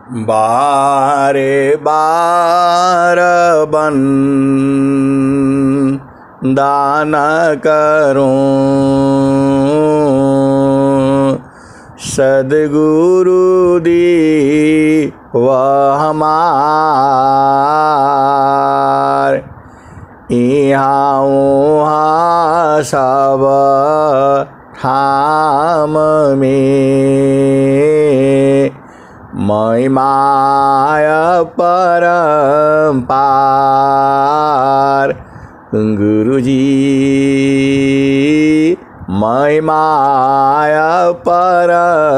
बारे बार बन दान करूं, सद्गुरु दी वह हमार। यहाँ वहाँ सब ठाम में महिमाय परम्पार। गुरुजी महिमाय परम्पार।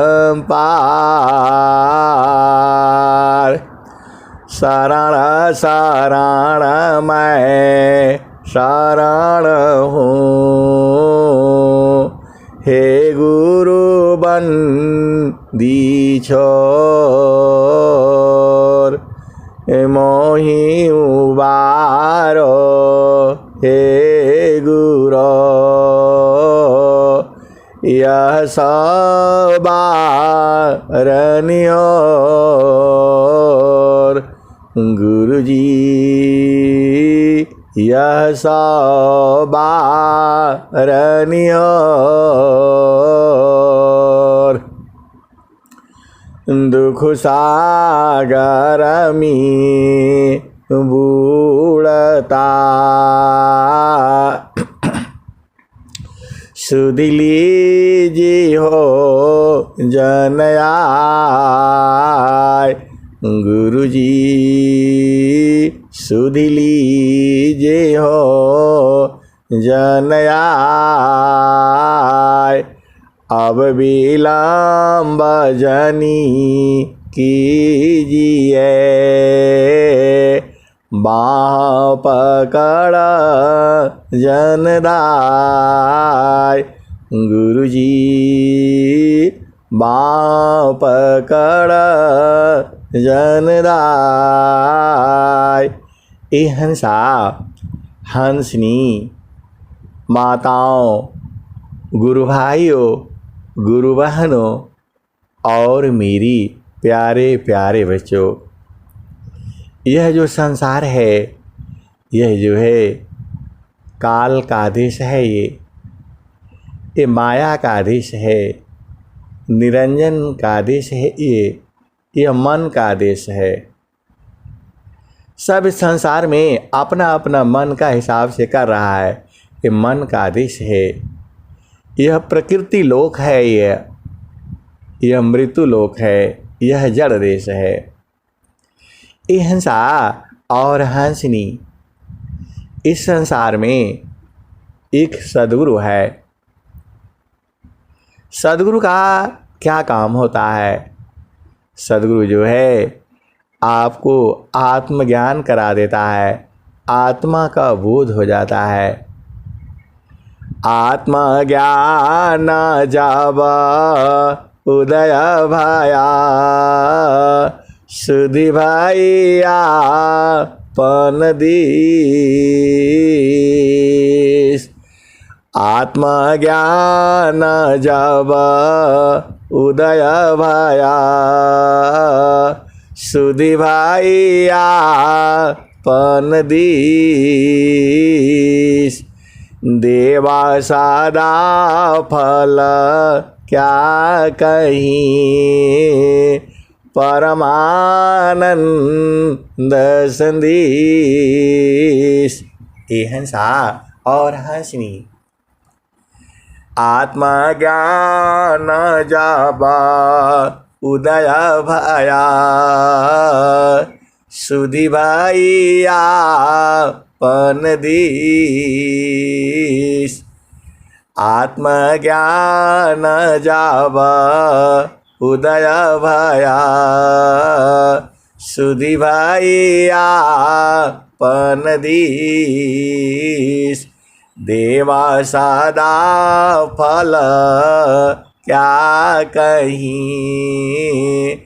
शरण शरण मैं शरण हूँ, हे गुरु बंदी छोर। मोहि उबारो हे गुरो, यह सवारनियोर। गुरुजी यह सवारनियोर। दुख सागर में बूढ़ता, सुध लीजिए हो जन आय। गुरुजी सुध लीजिए हो जन आय। अब विलम्ब जनी कीजिए, बाँह पकड़ जनदाय। गुरुजी बाँह पकड़ जनदाय। ए हंसा हंसनी माताओं, गुरु भाइयों, गुरु बहनों और मेरी प्यारे प्यारे बच्चों, यह जो संसार है, यह जो है काल का आदेश है। ये माया का आदेश है, निरंजन का आदेश है। यह मन का आदेश है। सब संसार में अपना अपना मन का हिसाब से कर रहा है। ये मन का आदेश है। यह प्रकृति लोक है, यह मृत्यु लोक है, यह जड़ देश है। ये हंसा और हंसनी, इस संसार में एक सद्गुरु है। सद्गुरु का क्या काम होता है? सद्गुरु जो है आपको आत्मज्ञान करा देता है, आत्मा का बोध हो जाता है। आत्मज्ञान जब उदय भया, सुधि भैया पन दीस। आत्मज्ञान जब उदय भया, सुधि भैया पन दीस। देवा सदा फल क्या कहीं, परमानंद संदेश। ए हंसा और हंसनी, आत्मज्ञान जब उदय भया, सुधि भैया पन दीस। आत्मज्ञान जब उदय भया, सुधि भैया पन दीस। देवा सदा फल क्या कहीं,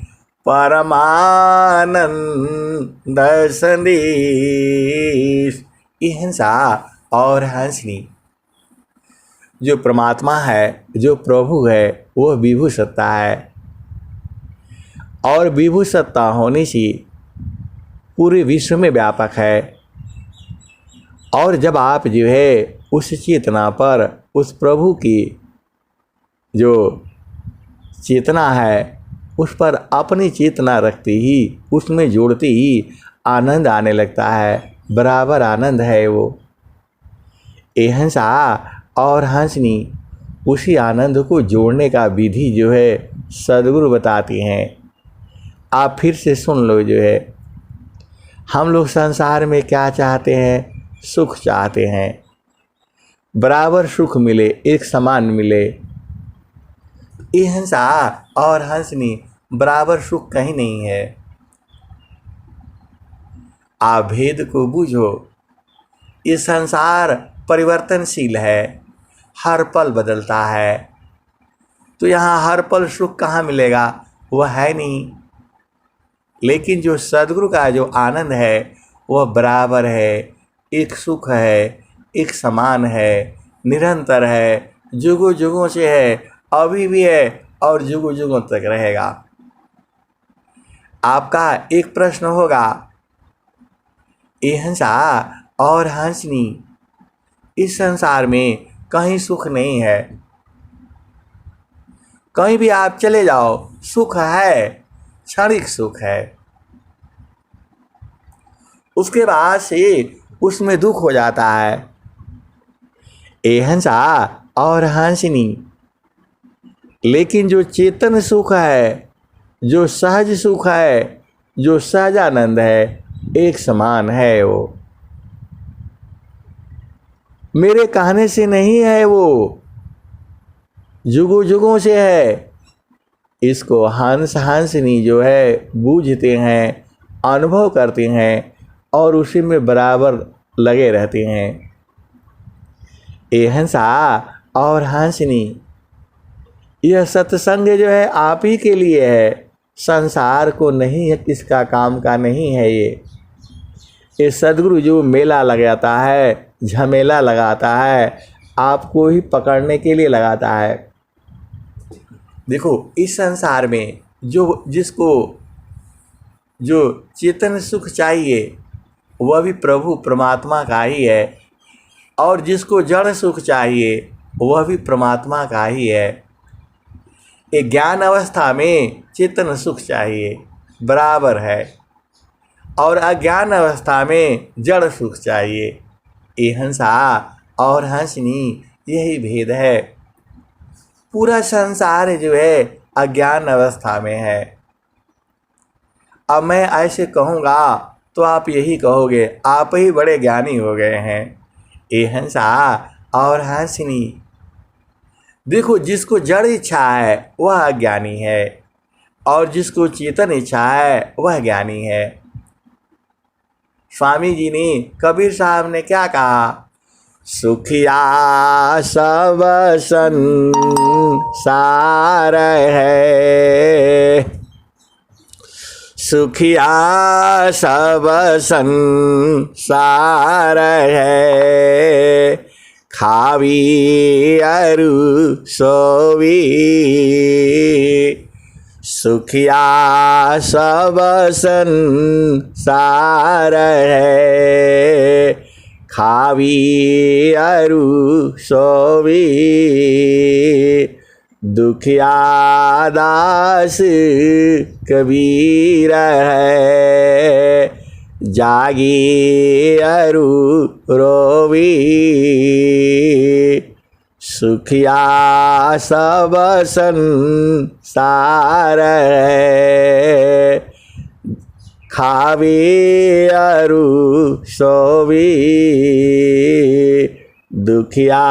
परमानंद संदेश। ये हंसा और हंसनी, जो परमात्मा है, जो प्रभु है, वो विभु सत्ता है। और विभु सत्ता होने से पूरे विश्व में व्यापक है। और जब आप जो है उस चेतना पर, उस प्रभु की जो चेतना है उस पर अपनी चेतना रखते ही, उसमें जोड़ते ही आनंद आने लगता है। बराबर आनंद है वो। ये हंसा और हंसनी उसी आनंद को जोड़ने का विधि जो है सदगुरु बताती हैं। आप फिर से सुन लो। जो है हम लोग संसार में क्या चाहते हैं? सुख चाहते हैं। बराबर सुख मिले, एक समान मिले। ये हंसा और हंसनी बराबर सुख कहीं नहीं है। आप भेद को बूझो। ये संसार परिवर्तनशील है, हर पल बदलता है। तो यहाँ हर पल सुख कहाँ मिलेगा? वह है नहीं। लेकिन जो सद्गुरु का जो आनंद है वह बराबर है, एक सुख है, एक समान है, निरंतर है, जुगों जुगों से है, अभी भी है और जुगों जुगों तक रहेगा। आपका एक प्रश्न होगा, ये हंसा और हंसनी, इस संसार में कहीं सुख नहीं है। कहीं भी आप चले जाओ सुख है, क्षणिक सुख है। उसके बाद से उसमें दुख हो जाता है। ये हंसा और हंसनी, लेकिन जो चेतन सुख है, जो सहज सुख है, जो सहजानंद है, एक समान है। वो मेरे कहने से नहीं है, वो जुगों जुगों से है। इसको हंस हंसनी जो है बूझते हैं, अनुभव करते हैं और उसी में बराबर लगे रहते हैं। ये हंसा और हंसनी, यह सत्संग जो है आप ही के लिए है, संसार को नहीं है, किसका काम का नहीं है। ये सद्गुरु जो मेला लगाता है, झमेला लगाता है, आपको ही पकड़ने के लिए लगाता है। देखो इस संसार में जिसको जो चेतन सुख चाहिए वह भी प्रभु परमात्मा का ही है, और जिसको जड़ सुख चाहिए वह भी परमात्मा का ही है। एक ज्ञान अवस्था में चेतन सुख चाहिए, बराबर है, और अज्ञान अवस्था में जड़ सुख चाहिए। ये हंसा और हंसनी, यही भेद है। पूरा संसार जो है अज्ञान अवस्था में है। अब मैं ऐसे कहूँगा तो आप यही कहोगे, आप ही बड़े ज्ञानी हो गए हैं। ये हंसा और हंसनी, देखो जिसको जड़ इच्छा है वह अज्ञानी है, और जिसको चेतन इच्छा है वह ज्ञानी है। स्वामी जी ने, कबीर साहब ने क्या कहा? सुखिया सब संसार है, सुखिया सब संसार है, खावी अरु सोवी, सुखिया सब संसार है, खावी अरु सोवी, दुखिया दास कबीर है, जागी अरु रोवी, सुखिया सब संसार है, खावी अरु सोवी, दुखिया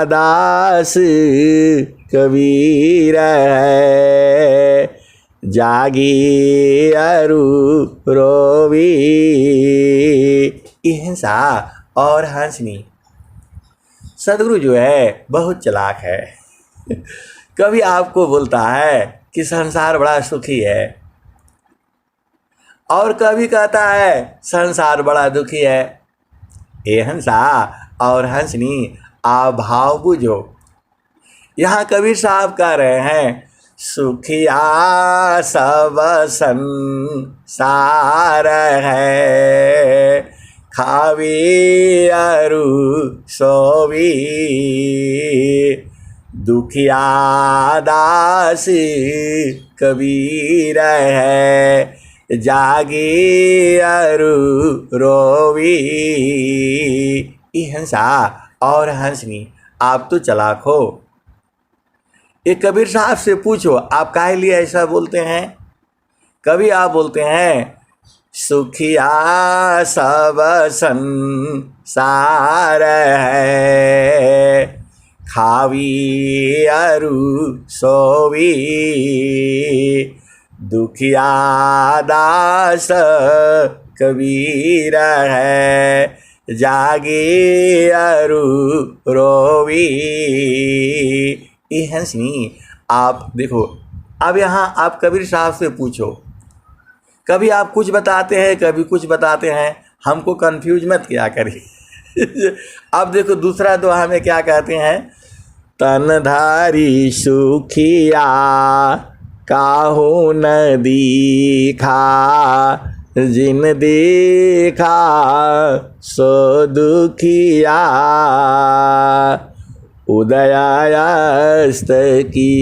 दास कबीर है, जागी अरु रोवी। हिंसा और हंसनी, सदगुरु जो है बहुत चालाक है। कभी आपको बोलता है कि संसार बड़ा सुखी है, और कभी कहता है संसार बड़ा दुखी है। ये हंसा और हंसनी, आप भाव बुझो। यहाँ कबीर साहब कह रहे हैं सुखिया सब संसार है, खावी अरु सोवी, दुखिया दास कबीर है, जागी अरु रोवी। ई हंसा और हंसनी, आप तो चालाक हो। ये कबीर साहब से पूछो, आप काहे लिए ऐसा बोलते हैं? कभी आप बोलते हैं सुखिया सब संसार है, खावी अरु सोवी, दुखिया दास कबीर है, जागे अरु रोवी। ये हंसनी, आप देखो, अब यहाँ आप कबीर साहब से पूछो, कभी आप कुछ बताते हैं, कभी कुछ बताते हैं, हमको कंफ्यूज मत किया करिए। अब देखो दूसरा दोहा में क्या कहते हैं, तनधारी सुखिया काहू न दीखा, जिन देखा सो दुखिया, उदयास्त की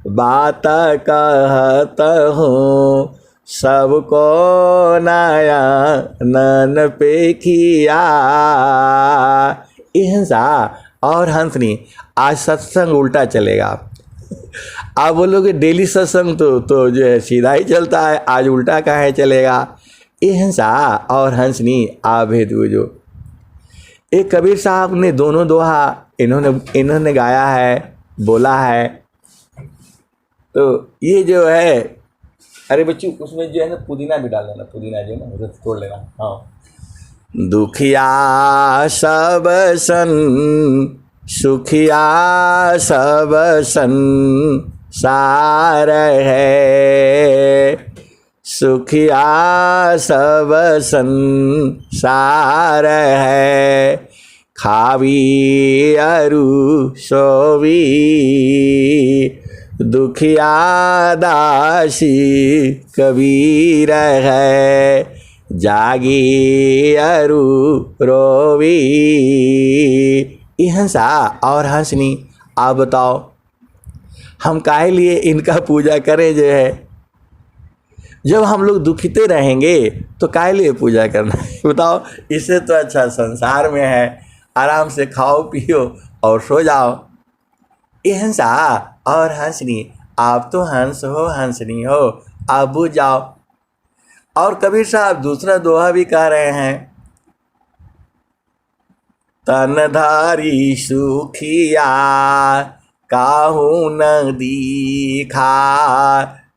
बात कहत हूँ, सबको नया नन पे किया। हिंसा और हंसनी, आज सत्संग उल्टा चलेगा। आप बोलोगे डेली सत्संग तो जो है सीधा ही चलता है, आज उल्टा काहे चलेगा। ये हिंसा और हंसनी आप भेद बुझो। एक कबीर साहब ने दोनों दोहा इन्होंने गाया है, बोला है। तो ये जो है, अरे बच्चों उसमें जो है ना पुदीना भी डाल देना, पुदीना जो है ना उसे तोड़ लेना। हाँ, दुखिया सब सन सुखिया सब संसार है, सुखिया सब संसार है, खावी अरु सोवी, दुखिया दासी कबीर है, जागी अरु रोवी। ये हंसा और हंसनी, आप बताओ हम काहे लिए इनका पूजा करें? जो है जब हम लोग दुखिते रहेंगे तो काहे लिए पूजा करना है बताओ। इससे तो अच्छा संसार में है, आराम से खाओ पियो और सो जाओ। ये हंसा और हंसनी, आप तो हंस हो हंसनी हो, आप बुझ जाओ। और कबीर साहब दूसरा दोहा भी कह रहे हैं, तनधारी सुखिया काहू न दीखा,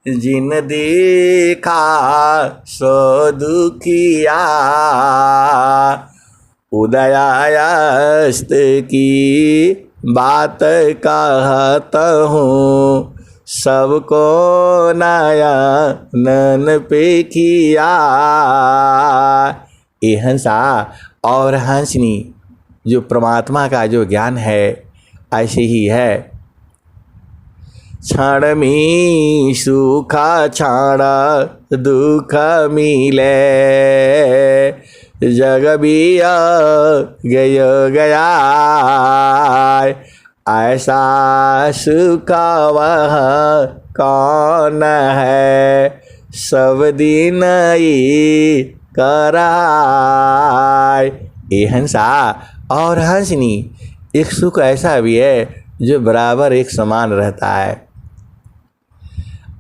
जिन देखा सो दुखिया, उदयास्त की बात कहत हूँ, सबको नया नन पे किया। ये हंसा और हंसनी, जो परमात्मा का जो ज्ञान है ऐसे ही है। क्षण में सुख क्षण दुख मिले, जग भी गयो गया, ऐसा सुख वह कौन है, सब दिन ही कराए। ये हंसा और हंसनी, एक सुख ऐसा भी है जो बराबर एक समान रहता है।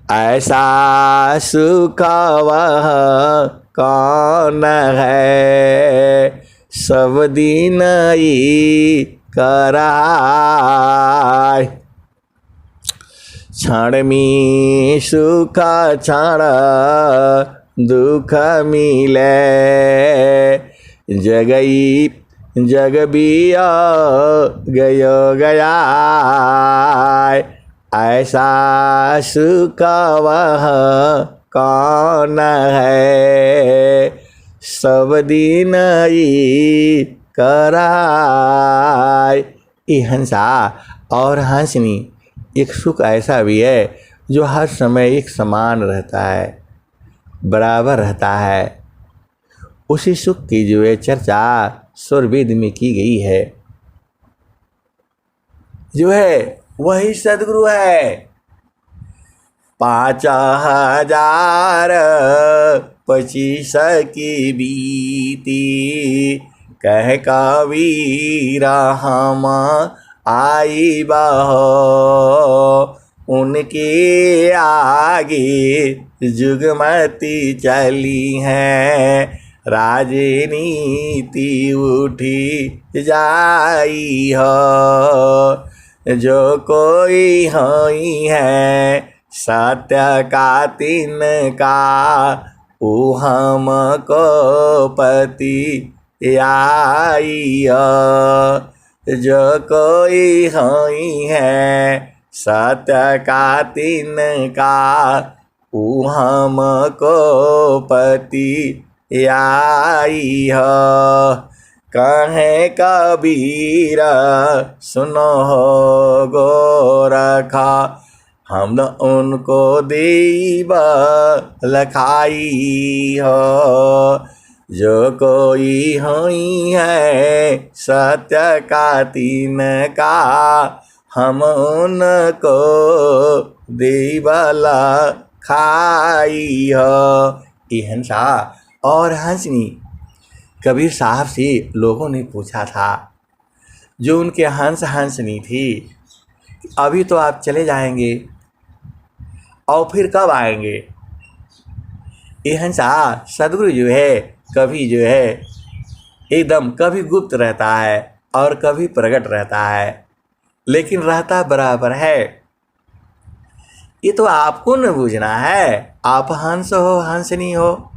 ऐसा सुख वह कौन है, सब दिन ही कराए। क्षण में सुख क्षण दुख मिले, जग भी गयो गया, ऐसा सुख वह कौन है, सब दिन ही कराए। ये हंसा और हंसनी, एक सुख ऐसा भी है जो हर समय एक समान रहता है, बराबर रहता है, उसी सुख की जो है चर्चा स्वरवेद में की गई है। जो है वही सदगुरु है। 5025 की बीती, कह कबीरा हम आई बहो, उनके आगे जुगमती चली है, राजनीति उठी जाई हो। जो कोई होई है सत्य का तिनका, ऊ हमको पति आई हो। जो कोई होई है सत्य का तिनका, ऊ हमको पति आई हो। कहे कबीर सुनो हो गोरखा, हम न उनको देव लखाई हो। जो कोई होई है सत्य का तिनका, हम उनको देव लखाई हो। ये हंसा और हंसनी कबीर साहब से लोगों ने पूछा था, जो उनके हंस हंसनी थी, अभी तो आप चले जाएंगे और फिर कब आएंगे? ये हंसा सदगुरु जो है कभी जो है एकदम कभी गुप्त रहता है और कभी प्रकट रहता है, लेकिन रहता बराबर है। ये तो आपको न बूझना है। आप हंस हो हंसनी हो,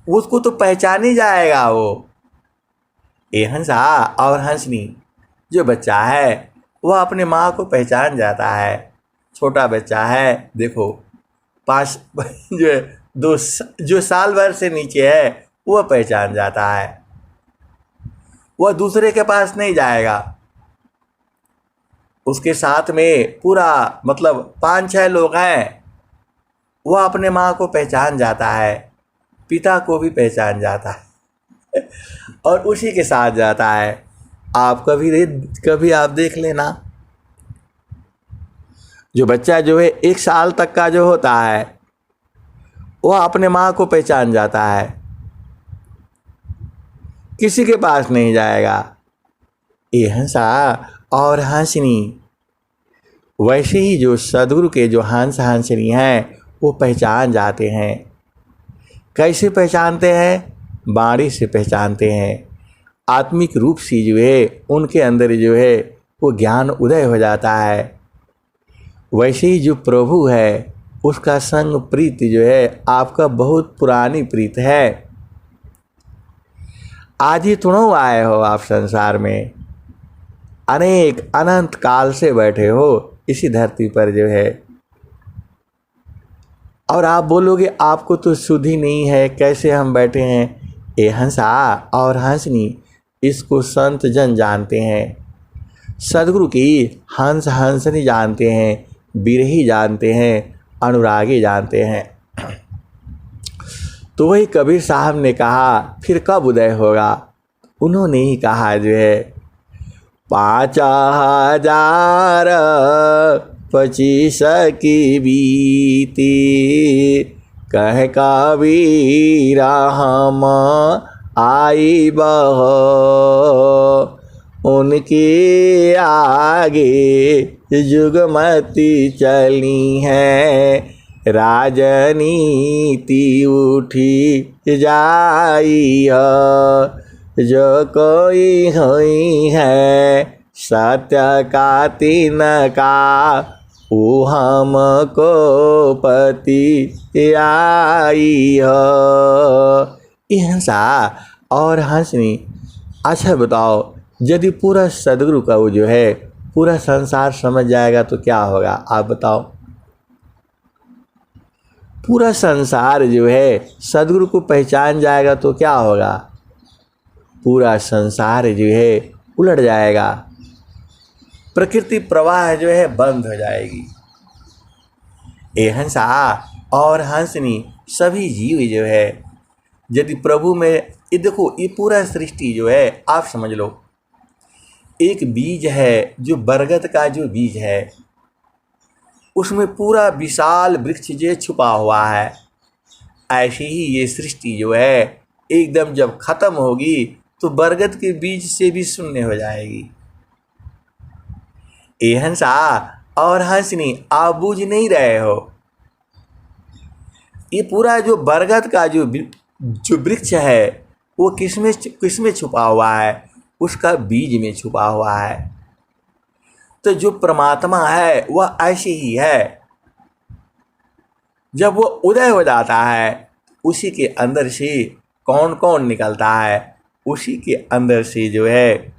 उसको तो पहचान ही जाएगा वो। ये हंसा और हंसनी जो बच्चा है वह अपने माँ को पहचान जाता है। छोटा बच्चा है, देखो 5 जो है 2 जो साल भर से नीचे है वह पहचान जाता है, वह दूसरे के पास नहीं जाएगा। उसके साथ में पूरा मतलब 5-6 लोग हैं, वह अपने माँ को पहचान जाता है, पिता को भी पहचान जाता है और उसी के साथ जाता है। आप कभी आप देख लेना, जो बच्चा जो है 1 साल तक का जो होता है वह अपने माँ को पहचान जाता है, किसी के पास नहीं जाएगा। ये हंसा और हंसनी वैसे ही जो सदगुरु के जो हंस हंसनी हैं वो पहचान जाते हैं। कैसे पहचानते हैं? वाणी से पहचानते हैं। आत्मिक रूप से जो है उनके अंदर जो है वो ज्ञान उदय हो जाता है। वैसे ही जो प्रभु है उसका संग प्रीत जो है आपका बहुत पुरानी प्रीत है। आज ही थोड़ा आए हो आप संसार में, अनेक अनंत काल से बैठे हो इसी धरती पर जो है, और आप बोलोगे आपको तो शुद्धि नहीं है, कैसे हम बैठे हैं? ये हंसा और हंसनी इसको संत जन जानते हैं, सदगुरु की हंस हंसनी जानते हैं, बिरही जानते हैं, अनुरागी जानते हैं। तो वही कबीर साहब ने कहा फिर कब उदय होगा? उन्होंने ही कहा जो है 5025 की बीती, कह कबीरा हम आई बहो, उनके आगे जुगमती चली है, राजनीति उठी जाई हो। जो कोई होई है सत्य का तिनका, ऊ हमको पति आई हो। ये हंसा और हंसनी। अच्छा बताओ, यदि पूरा सदगुरु का वो जो है पूरा संसार समझ जाएगा तो क्या होगा? आप बताओ। पूरा संसार जो है सदगुरु को पहचान जाएगा तो क्या होगा? पूरा संसार जो है उलट जाएगा, प्रकृति प्रवाह जो है बंद हो जाएगी। ये हंसा और हंसनी सभी जीव जो है यदि प्रभु में, ये देखो ये पूरा सृष्टि जो है आप समझ लो, एक बीज है जो बरगद का जो बीज है, उसमें पूरा विशाल वृक्ष जो छुपा हुआ है। ऐसे ही ये सृष्टि जो है एकदम जब खत्म होगी तो बरगद के बीज से भी शून्य हो जाएगी। ए हंसा और हंसनी आप बूझ नहीं रहे हो, ये पूरा जो बरगद का जो वृक्ष है वो किसमें छुपा हुआ है? उसका बीज में छुपा हुआ है। तो जो परमात्मा है वह ऐसे ही है, जब वो उदय हो जाता है उसी के अंदर से कौन कौन निकलता है? उसी के अंदर से जो है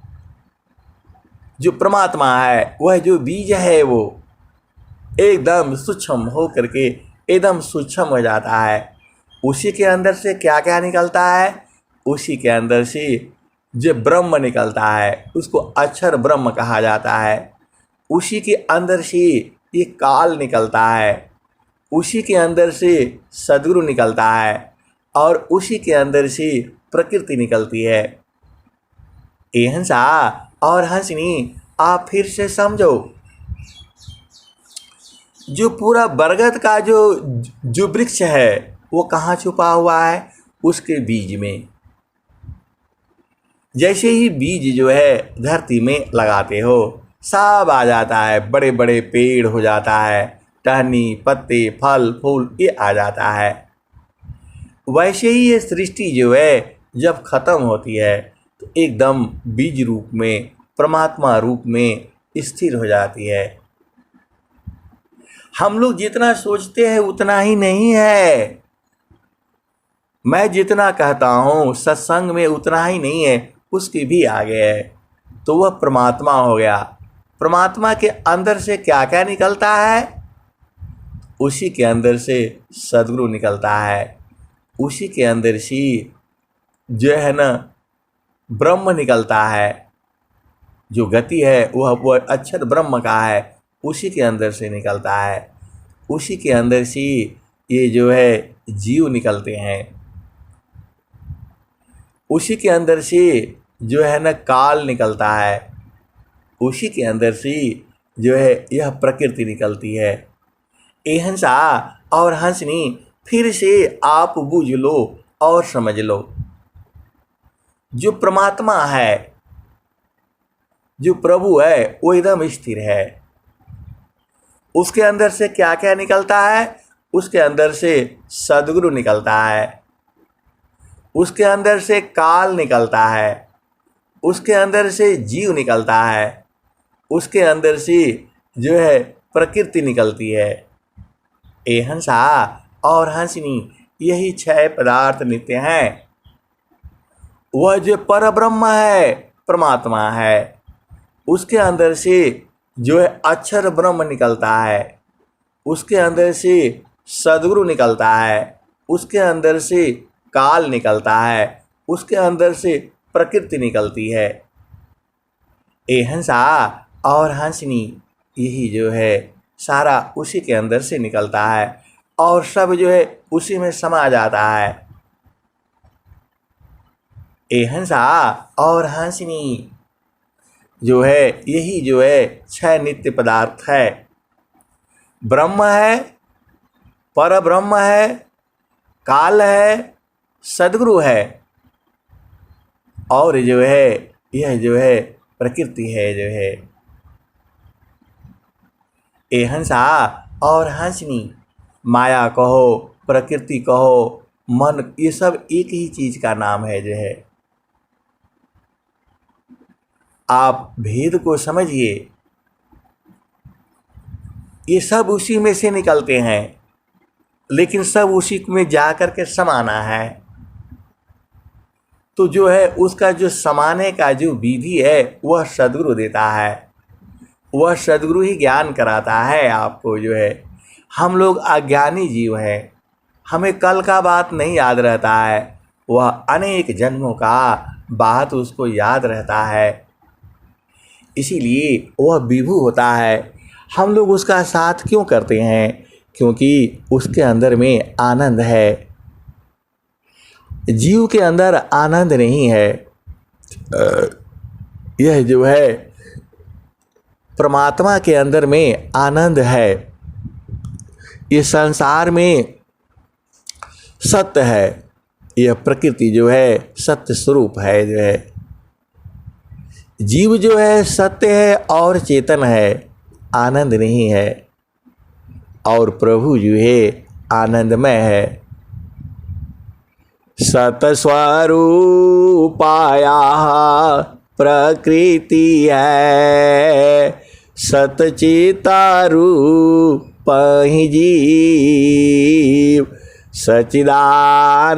जो परमात्मा है, वह जो बीज है वो एकदम सूक्ष्म हो करके एकदम सूक्ष्म हो जाता है। उसी के अंदर से क्या क्या निकलता है? उसी के अंदर से जो ब्रह्म निकलता है उसको अक्षर ब्रह्म कहा जाता है। उसी के अंदर से ये काल निकलता है, उसी के अंदर से सद्गुरु निकलता है और उसी के अंदर से प्रकृति निकलती है। ए हंसा और हंसनी आप फिर से समझो, जो पूरा बरगद का जो वृक्ष है वो कहाँ छुपा हुआ है? उसके बीज में। जैसे ही बीज जो है धरती में लगाते हो सब आ जाता है, बड़े बड़े पेड़ हो जाता है, टहनी पत्ते फल फूल ये आ जाता है। वैसे ही ये सृष्टि जो है जब खत्म होती है तो एकदम बीज रूप में परमात्मा रूप में स्थिर हो जाती है। हम लोग जितना सोचते हैं उतना ही नहीं है। मैं जितना कहता हूँ सत्संग में उतना ही नहीं है, उसके भी आगे है। तो वह परमात्मा हो गया। परमात्मा के अंदर से क्या क्या निकलता है? उसी के अंदर से सद्गुरु निकलता है, उसी के अंदर से जो है ना ब्रह्म निकलता है। जो गति है वह अक्षर ब्रह्म का है, उसी के अंदर से निकलता है। उसी के अंदर से ये जो है जीव निकलते हैं। उसी के अंदर से जो है ना काल निकलता है, उसी के अंदर से जो है यह प्रकृति निकलती है। ए हंसा और हंसनी फिर से आप बूझ लो और समझ लो, जो परमात्मा है, जो प्रभु है वो एकदम स्थिर है। उसके अंदर से क्या क्या निकलता है? उसके अंदर से सद्गुरु निकलता है, उसके अंदर से काल निकलता है, उसके अंदर से जीव निकलता है, उसके अंदर से जो है प्रकृति निकलती है। ए हंसा और हंसनी यही 6 पदार्थ नित्य हैं। वह जो परब्रह्म है परमात्मा है, उसके अंदर से जो है अक्षर ब्रह्म निकलता है, उसके अंदर से सद्गुरु निकलता है, उसके अंदर से काल निकलता है, उसके अंदर से प्रकृति निकलती है। ए हंसा और हंसनी यही जो है सारा उसी के अंदर से निकलता है और सब जो है उसी में समा जाता है। ए हंसा और हंसनी जो है यही जो है 6 नित्य पदार्थ है। ब्रह्म है, परब्रह्म है, काल है, सद्गुरु है और जो है यह जो है प्रकृति है जो है। ए हंसा और हंसनी माया कहो, प्रकृति कहो, मन, ये सब एक ही चीज का नाम है जो है। आप भेद को समझिए, ये सब उसी में से निकलते हैं, लेकिन सब उसी में जा कर के समाना है। तो जो है उसका जो समाने का जो विधि है वह सद्गुरु देता है, वह सद्गुरु ही ज्ञान कराता है आपको जो है। हम लोग अज्ञानी जीव हैं, हमें कल का बात नहीं याद रहता है, वह अनेक जन्मों का बात उसको याद रहता है, इसीलिए वह विभु होता है। हम लोग उसका साथ क्यों करते हैं? क्योंकि उसके अंदर में आनंद है। जीव के अंदर आनंद नहीं है। यह जो है परमात्मा के अंदर में आनंद है। ये संसार में सत्य है। यह प्रकृति जो है सत्य स्वरूप है। जो है जीव जो है सत्य है और चेतन है, आनंद नहीं है। और प्रभु जो है आनंदमय है। सतस्वरूपाया प्रकृति है, सतचितारूप ही जीव, सचिदानंद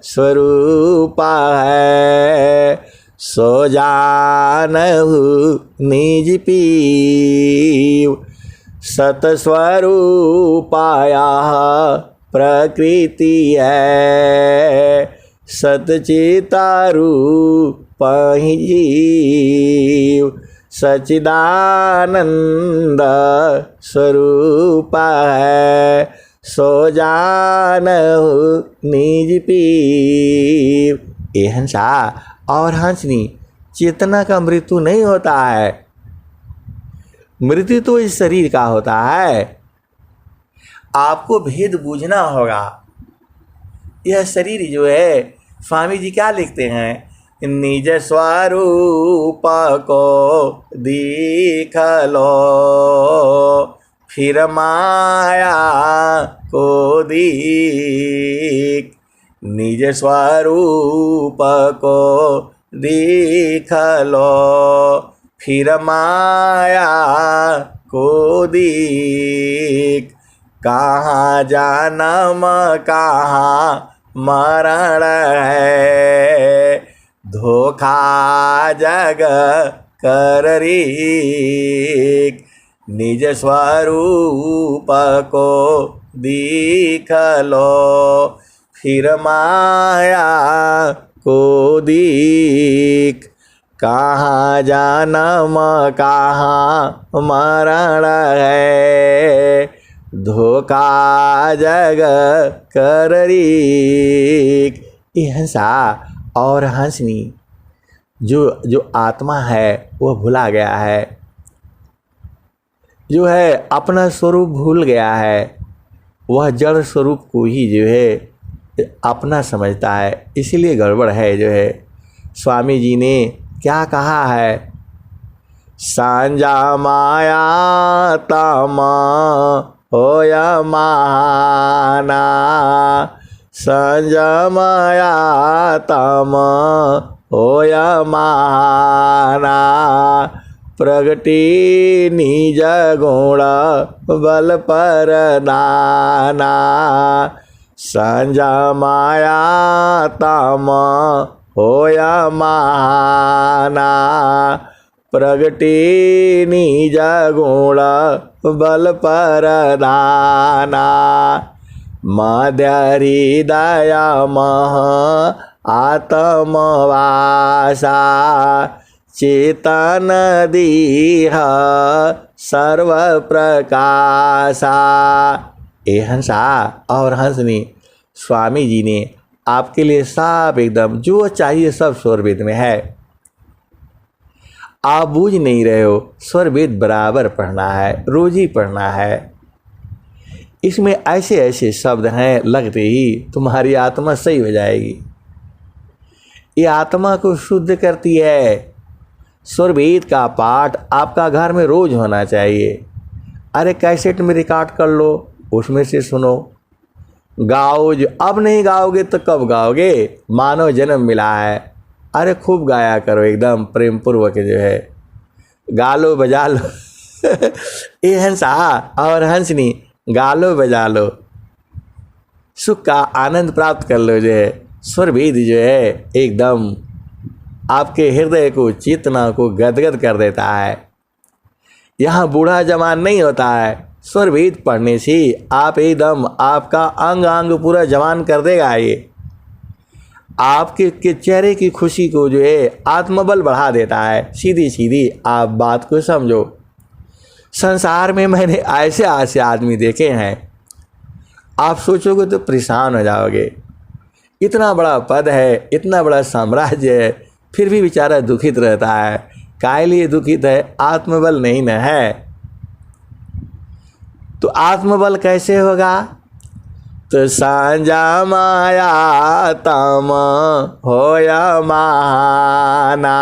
स्वरूप है, सो जानहु निज पीव। सतस्वरूपाया प्रकृति है, सतचितारूप ही जीव, सचिदानंद स्वरूप है, सो जानहु निज पीव। ए हंसा और हंसनी, चेतना का मृत्यु नहीं होता है। मृत्यु तो इस शरीर का होता है। आपको भेद बूझना होगा। यह शरीर जो है, स्वामी जी क्या लिखते हैं, निज स्वरूप को देख लो, फिर माया को देख। निज स्वरूप को देख लो, फिर माया को देख। कहाँ जन्म कहाँ मरण है, धोखा जग कर रीक। निज स्वरूप को देख लो, फिर माया को देख। कहाँ जन्म कहाँ मरण है, धोखा जग कर रीक। ये हंसा और हंसनी, जो आत्मा है वह भुला गया है। जो है अपना स्वरूप भूल गया है। वह जड़ स्वरूप को ही जो है अपना समझता है। इसीलिए गड़बड़ है। जो है स्वामी जी ने क्या कहा है, सांझा माया तमा होया माना, सांझा माया तमा होया माना। प्रगति निज गुण बल पर दाना, सांझा माया तमा होया माना। प्रगति निज गुण बल पर दाना। मध्य हृदय मह आत्मवासा, चेतन दीह सर्व प्रकाशा। ए हंसा और हंसनी, स्वामी जी ने आपके लिए सब एकदम जो चाहिए सब स्वर वेद में है। आप बूझ नहीं रहे हो। स्वर वेद बराबर पढ़ना है, रोज ही पढ़ना है। इसमें ऐसे ऐसे शब्द हैं, लगते ही तुम्हारी आत्मा सही हो जाएगी। ये आत्मा को शुद्ध करती है। स्वर वेद का पाठ आपका घर में रोज होना चाहिए। अरे कैसेट में रिकॉर्ड कर लो, उसमें से सुनो, गाओ। जो अब नहीं गाओगे तो कब गाओगे? मानव जन्म मिला है। अरे खूब गाया करो, एकदम प्रेम पूर्वक जो है गा लो बजा लो। ये हंसा और हंसनी, गा लो बजा लो, सुख का आनंद प्राप्त कर लो। जो है स्वर वेद जो है एकदम आपके हृदय को, चेतना को गदगद कर देता है। यहाँ बूढ़ा जवान नहीं होता है। स्वर वेद पढ़ने से आप एकदम, आपका अंग अंग पूरा जवान कर देगा। ये आपके चेहरे की खुशी को जो है आत्मबल बढ़ा देता है। सीधी सीधी आप बात को समझो। संसार में मैंने ऐसे ऐसे आदमी देखे हैं, आप सोचोगे तो परेशान हो जाओगे। इतना बड़ा पद है, इतना बड़ा साम्राज्य है, फिर भी बेचारा दुखित रहता है। काहे लिए दुखित है? आत्मबल नहीं न है। तो आत्मबल कैसे होगा? तो सांझा माया तम होया महाना,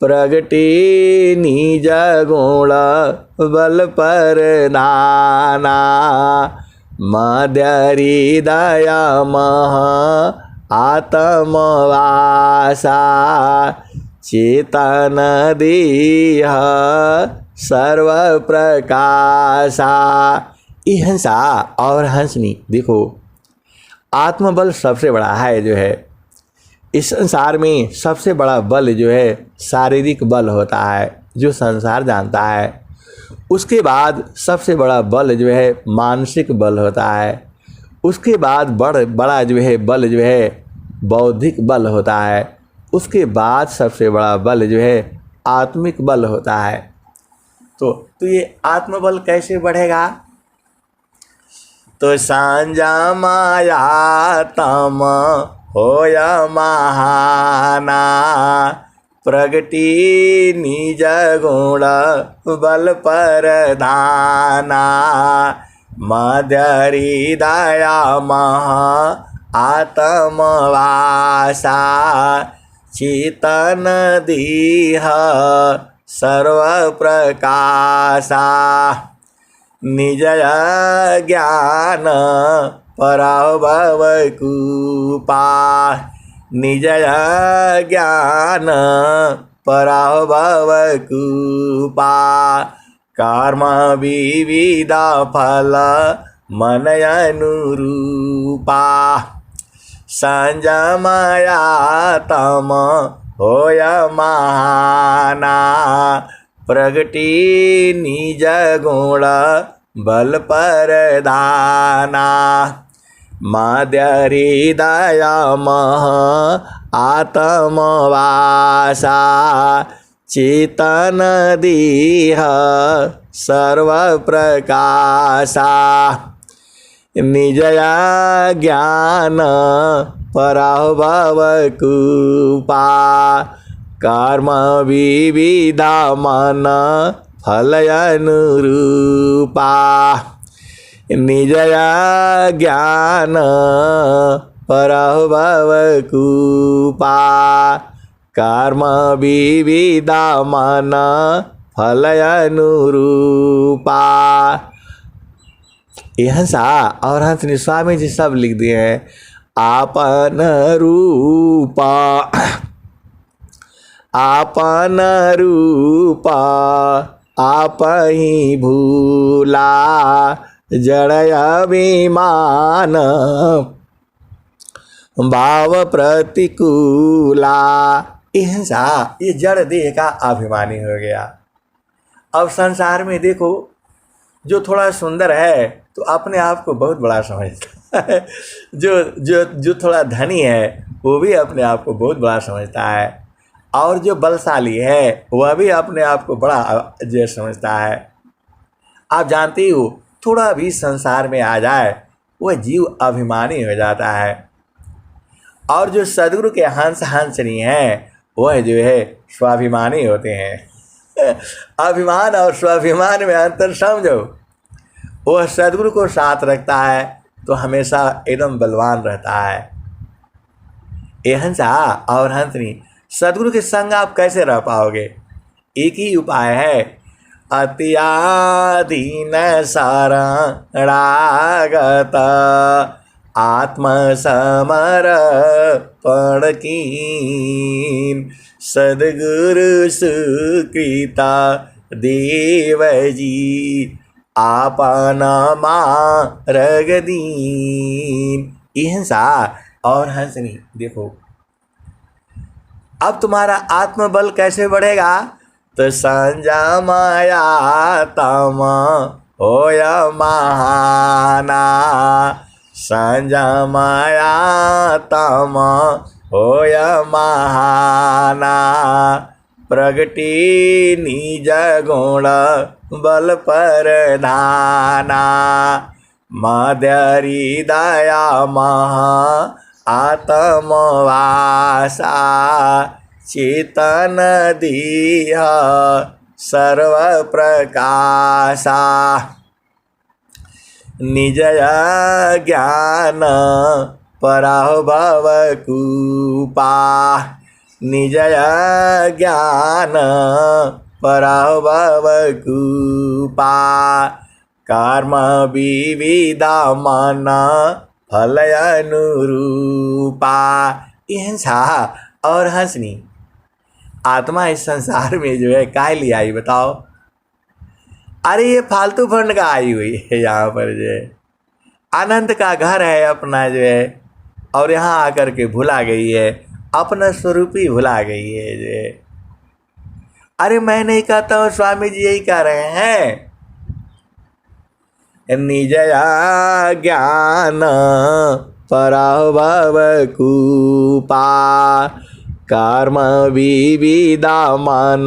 प्रगटी निज गुण बल पर दाना, मध्य हृदय मह आत्मवासा, चेतन दीह सर्व प्रकाशा। ये हंसा और हंसनी, देखो आत्मबल सबसे बड़ा है जो है इस संसार में। सबसे बड़ा बल जो है शारीरिक बल होता है, जो संसार जानता है। उसके बाद सबसे बड़ा बल जो है मानसिक बल होता है। उसके बाद बड़ा जो है बल जो है बौद्धिक बल होता है। उसके बाद सबसे बड़ा बल जो है आत्मिक बल होता है। तो ये आत्मबल कैसे बढ़ेगा? तो सांझा माया तम होया महाना, प्रगटी निज गुण बल पर दाना, मध्य हृदय मह आत्मवासा, चेतन दीह सर्व प्रकाशा, निज ज्ञान पराभव कूपा, निज ज्ञान पराभव कूपा, कर्म विविध फल मन अनुरूपा, संजमया तम होय महाना, प्रगटी निज गुण बल पर दाना, मध्य हृदय मह आत्मवासा, चेतन दीह सर्व प्रकाशा, निजया ज्ञान पराभव कूपा, कर्म विविध मन फल अनुरूपा, निजया ज्ञान पराभव कूपा, कर्म विविध मन फल अनुरूपा। ये हंसा और हंसनी स्वामी जी सब लिख दिए हैं। आपन रूपा, आपन रूपा आप ही भूला, जड़ अभिमान भाव प्रतिकूला। हिंसा ये जड़ देह का अभिमानी हो गया। अब संसार में देखो, जो थोड़ा सुंदर है तो अपने आप को बहुत बड़ा समझता है, जो थोड़ा धनी है वो भी अपने आप को बहुत बड़ा समझता है, और जो बलशाली है वह भी अपने आप को बड़ा जो समझता है। आप जानते हो, थोड़ा भी संसार में आ जाए वह जीव अभिमानी हो जाता है। और जो सदगुरु के हंस हंसनी हैं वह जो है स्वाभिमानी होते हैं। अभिमान और स्वाभिमान में अंतर समझो। वह सदगुरु को साथ रखता है तो हमेशा एकदम बलवान रहता है। ये हंसा और हंसनी, सदगुरु के संग आप कैसे रह पाओगे? एक ही उपाय है, अत्याधीन शरणागत आत्मसमर्पण कीन, सद्गुरु सुकृता देव जी आपन मार्ग दीन। ये हंसा और हंसनी, देखो अब तुम्हारा आत्मबल कैसे बढ़ेगा? तो संजा माया तम होय महाना, संजा माया तम होय महाना, प्रगटे निज गुण बल पर धाना मध्यरी दया महा आत्मवासा चेतन दीह सर्व प्रकाशा निजय ज्ञान पराभव कूपा निजय ज्ञान पराभव कूपा कर्म विविधा मन फल अनुरूपा। हिंसा और हंसनी आत्मा इस संसार में जो है काहे लिए आई बताओ? अरे ये फालतू फंड का आई हुई है, यहाँ पर जो है आनंद का घर है अपना जो है, और यहाँ आकर के भुला गई है, अपना स्वरूप ही भुला गई है जो है। अरे मैं नहीं कहता हूँ, स्वामी जी यही कह रहे हैं, निजया ज्ञान पराभव कूपा कर्म विविधा मन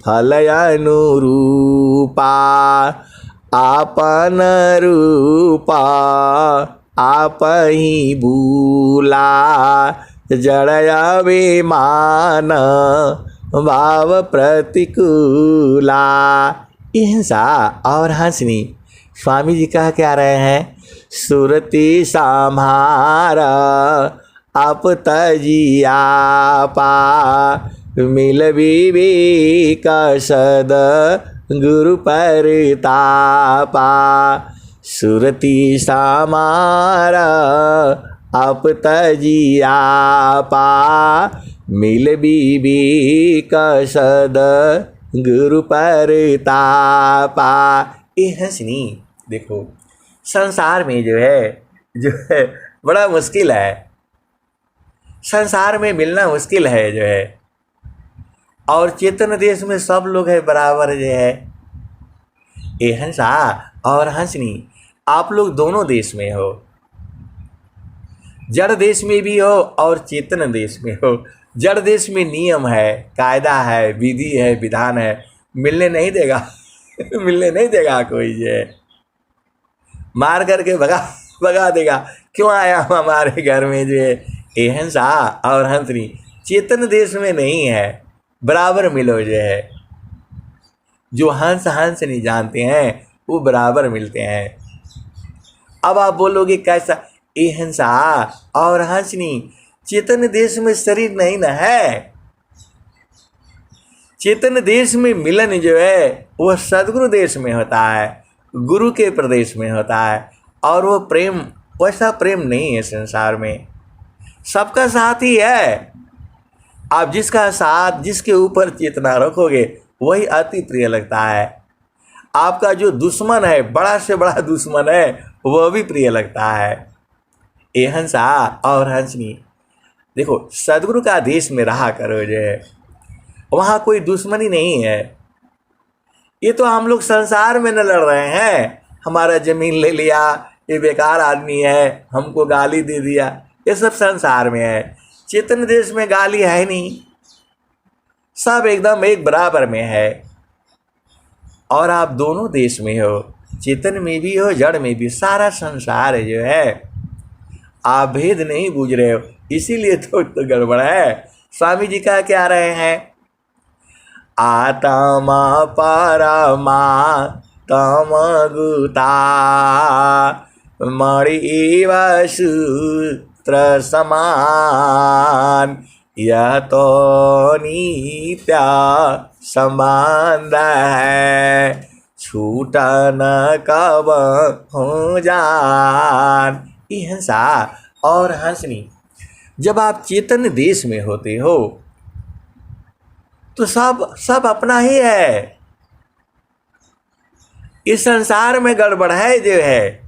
फल अनुरूपा आपन रूपा आप ही भूला जड़या विमान भाव प्रतिकूला। हिंसा और हंसनी स्वामी जी कह क्या रहे हैं? सुरति संहारा आप तजिया पा मिल विवेक सद गुरु परतापा सुरति समारा आप तजिया पा मिल विवेक सद गुरु परतापा। ये हंसनी देखो संसार में जो है बड़ा मुश्किल है, संसार में मिलना मुश्किल है जो है, और चेतन देश में सब लोग है बराबर जो है। ये हंसा और हंसनी आप लोग दोनों देश में हो, जड़ देश में भी हो और चेतन देश में हो। जड़ देश में नियम है, कायदा है, विधि है, विधान है, मिलने नहीं देगा मिलने नहीं देगा कोई जो है, मार करके भगा देगा, क्यों आया हमारे घर में जो है। ये हंसा और हंसनी चेतन देश में नहीं है, बराबर मिलो जो है। जो हंस नहीं जानते हैं वो बराबर मिलते हैं। अब आप बोलोगे कैसा? ये हंसा और हंसनी चेतन देश में शरीर नहीं ना है। चेतन देश में मिलन जो है वो सदगुरु देश में होता है, गुरु के प्रदेश में होता है, और वो प्रेम वैसा प्रेम नहीं है संसार में। सबका साथ ही है, आप जिसका साथ जिसके ऊपर चेतना रखोगे वही अति प्रिय लगता है। आपका जो दुश्मन है, बड़ा से बड़ा दुश्मन है, वह भी प्रिय लगता है। ये हंसा और हंसनी देखो सदगुरु का देश में रहा करो जो है, वहाँ कोई दुश्मनी नहीं है। ये तो हम लोग संसार में न लड़ रहे हैं, हमारा जमीन ले लिया, ये बेकार आदमी है, हमको गाली दे दिया, ये सब संसार में है। चेतन देश में गाली है नहीं, सब एकदम एक बराबर में है। और आप दोनों देश में हो, चेतन में भी हो, जड़ में भी, सारा संसार जो है। आप भेद नहीं बूझ रहे हो, इसीलिए तो गड़बड़ है। स्वामी जी का क्या रहे हैं? आत्मा परमा तम गुता मणि सूत्र समान यह तो नित्य संबंध है छूटन कब हो जान। ये हंसा और हंसनी जब आप चेतन देश में होते हो तो सब अपना ही है। इस संसार में गड़बड़ है जो है।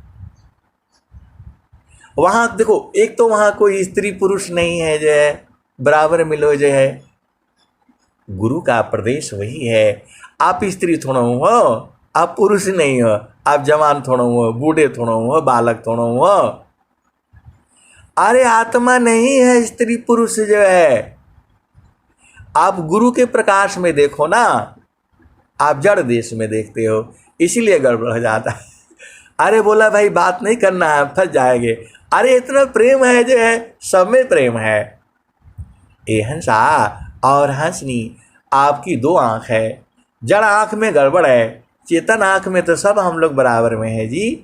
वहां देखो, एक तो वहां कोई स्त्री पुरुष नहीं है जो है, बराबर मिलो जो है। गुरु का प्रदेश वही है। आप स्त्री थोड़ा हो, आप पुरुष नहीं हो, आप जवान थोड़ा हो, बूढ़े थोड़ा हो, बालक थोड़ा हो। अरे आत्मा नहीं है स्त्री पुरुष जो है, आप गुरु के प्रकाश में देखो ना, आप जड़ देश में देखते हो, इसीलिए गड़बड़ हो जाता है। अरे बोला भाई बात नहीं करना है, फंस जाएंगे। अरे इतना प्रेम है जो है, सब में प्रेम है। ए हंसा और हंसनी, आपकी दो आँख है, जड़ आँख में गड़बड़ है, चेतन आँख में तो सब हम लोग बराबर में है जी।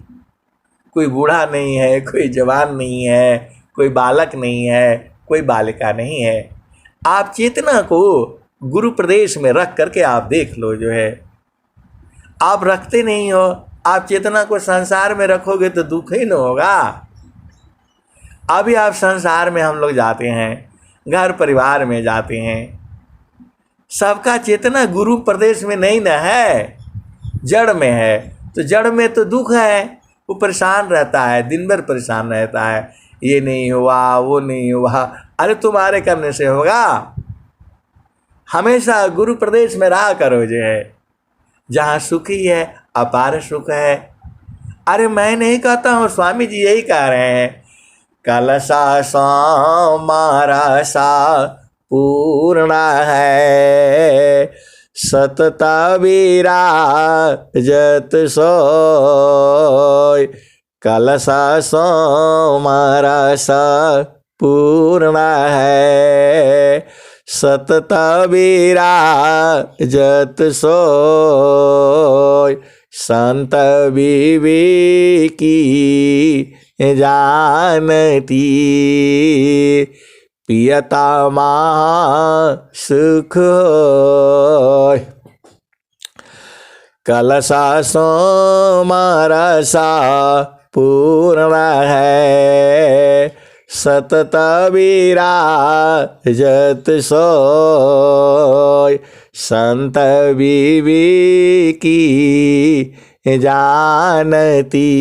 कोई बूढ़ा नहीं है, कोई जवान नहीं है, कोई बालक नहीं है, कोई बालिका नहीं है। आप चेतना को गुरु प्रदेश में रख करके आप देख लो जो है। आप रखते नहीं हो, आप चेतना को संसार में रखोगे तो दुख ही न होगा। अभी आप संसार में हम लोग जाते हैं, घर परिवार में जाते हैं, सबका चेतना गुरु प्रदेश में नहीं न है, जड़ में है। तो जड़ में तो दुख है, वो परेशान रहता है, दिन भर परेशान रहता है, ये नहीं हुआ, वो नहीं हुआ। अरे तुम्हारे करने से होगा? हमेशा गुरु प्रदेश में रहा करो जो है, जहाँ सुख ही है, अपार सुख है। अरे मैं नहीं कहता हूँ, स्वामी जी यही कह रहे हैं, कलसा मारा सा पूर्ण है, सतता विराजत सोय। कलसा मारा सा पूर्ण है, सतता विराजत सोय। संत विवेकी जानती, पियता महा सुख होय। कलसा मारसा पूर्ण है, सतत विराजत सोय। संत विवेकी जानती,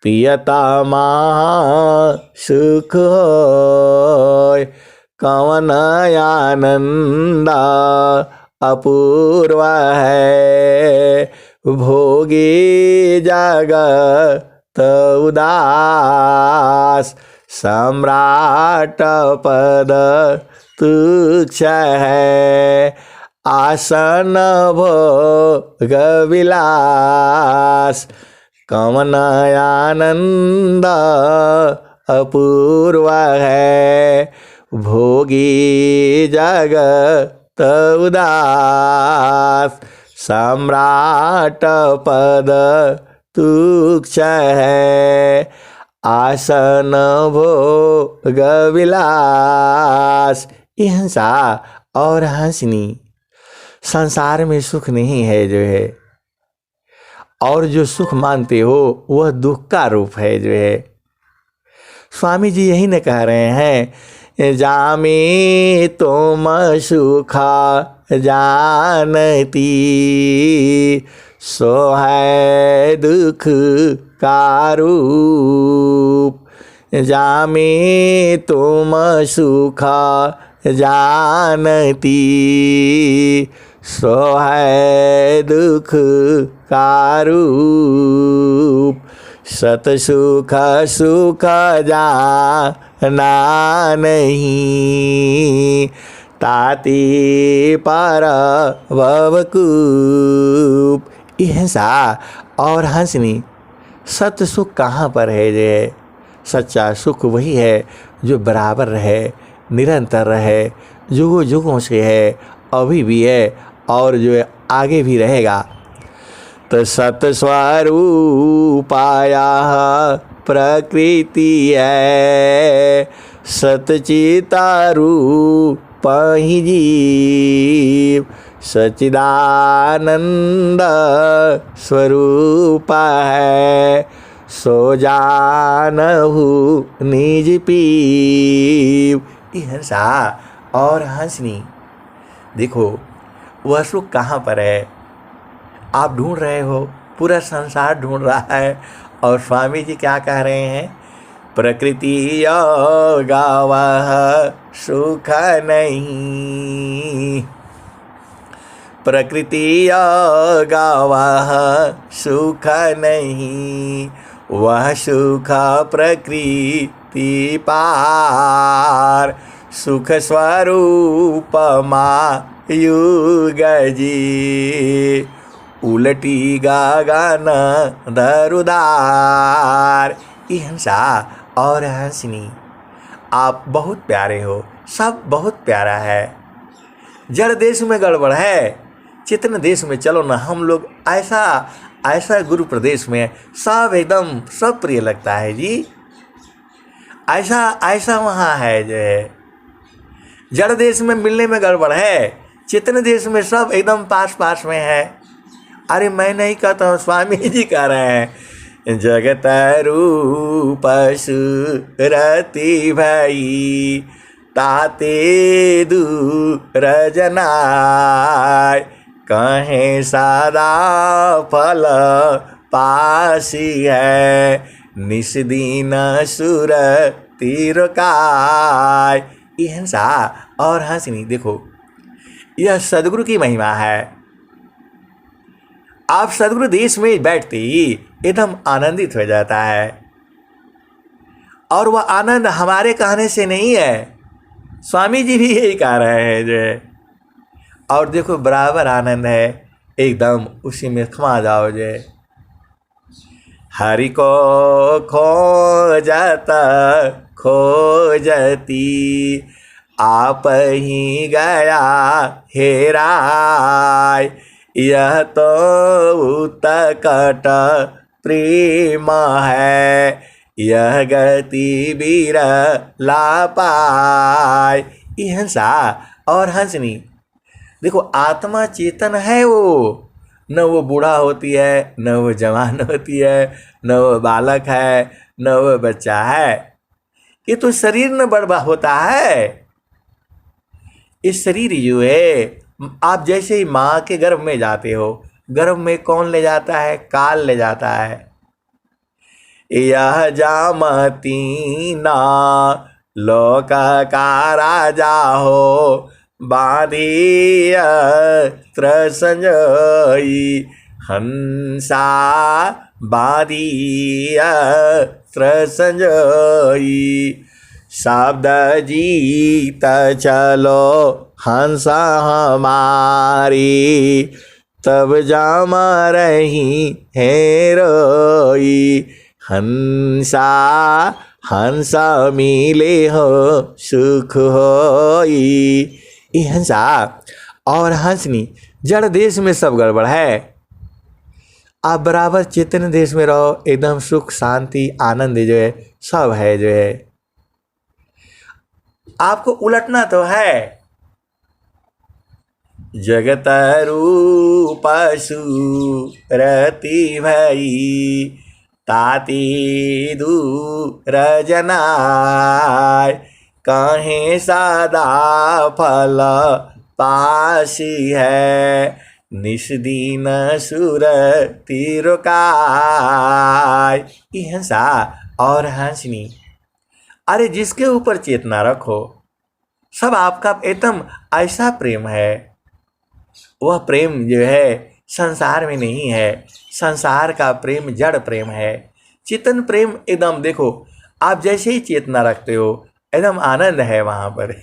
पियता महा सुख होय। कवन आनंद अपूर्व है, भोगी जगत उदास। सम्राट पद तुच्छ है, आसन भोग विलास। कवन आनंद अपूर्व है, भोगी जगत उदास। सम्राट पद तुच्छ है, आसन भोग विलास। ये हंसा और हंसनी, संसार में सुख नहीं है जो है, और जो सुख मानते हो वह दुख का रूप है जो है। स्वामी जी यही न कह रहे हैं, जामी तुम सुखा जानती, सो है दुख का रूप। जामी तुम सुखा जानती, सो है दुख का रूप। सत सुख सुख जाना नहीं, ताती पर भवकूप। ये हंसा और हंसनी, सत सुख कहाँ पर है जे? सच्चा सुख वही है जो बराबर रहे, निरंतर रहे, जुगों जुगों से है, अभी भी है और जो है आगे भी रहेगा। तो सत स्वरूपाया प्रकृति है, सतचिता रूप ही जीव। सच्चिदानंद स्वरूप है, सो जानहु निज पीव। ये हंसा और हंसनी, देखो वह सुख कहाँ पर है? आप ढूंढ रहे हो, पूरा संसार ढूंढ रहा है, और स्वामी जी क्या कह रहे हैं? प्रकृति योगवह सुख नहीं, प्रकृति योगवह सुख नहीं। वह सुख प्रकृति पार, सुख स्वरूप युग जी, उलटी गगन दरुदार। ये हंसा और हंसनी, आप बहुत प्यारे हो, सब बहुत प्यारा है। जड़ देश में गड़बड़ है, चेतन देश में चलो ना। हम लोग ऐसा ऐसा गुरु प्रदेश में सब एकदम सब प्रिय लगता है जी। ऐसा ऐसा वहाँ है जो है। जड़ देश में मिलने में गड़बड़ है, चेतन देश में सब एकदम पास पास में है। अरे मैं नहीं कहता हूँ, स्वामी जी कह रहे हैं। जगत रूप सुरति भई, ताते दूर जनाय, कहें सदा फल पासी है, निस दिन सुर तीर काय। ये हंसा और हंसनी, देखो यह सदगुरु की महिमा है। आप सदगुरु देश में बैठते ही एकदम आनंदित हो जाता है, और वह आनंद हमारे कहने से नहीं है, स्वामी जी भी यही कह रहे हैं जो है। और देखो बराबर आनंद है, एकदम उसी में खमा जाओ जो है। हरि को खोजता खोजती, आप ही गया हेराय, यह तो उत्कट प्रेम है, यह गति बिरला पाय। ये हंसा और हंसनी, देखो आत्मा चेतन है वो, न वो बूढ़ा होती है, न वो जवान होती है, न वो बालक है, न वो बच्चा है। ये तो शरीर न बड़ा होता है। इस शरीर जो है, आप जैसे ही माँ के गर्भ में जाते हो, गर्भ में कौन ले जाता है? काल ले जाता है। यह जामती ना लोक का राजा हो, बांधी अस्त्र संजोई, हंसा बांधी अस्त्र संजोई, शब्द जीत चलो हंसा हमारी, तब जाम रही है रोई, हंसा हंसा मिले हो सुख होई। ये हंसा और हंसनी, जड़ देश में सब गड़बड़ है। आप बराबर चेतन देश में रहो, एकदम सुख शांति आनंद जो है सब है जो है। आपको उलटना तो है। जगत रूप सुरति भई, ताती दूर जनाय, कहें सदा फल पासी है, निस दिन सुर तीर काय। ये हंसा और हंसनी, अरे जिसके ऊपर चेतना रखो, सब आपका एकदम ऐसा प्रेम है। वह प्रेम जो है संसार में नहीं है, संसार का प्रेम जड़ प्रेम है। चेतन प्रेम एकदम देखो, आप जैसे ही चेतना रखते हो एकदम आनंद है वहाँ पर।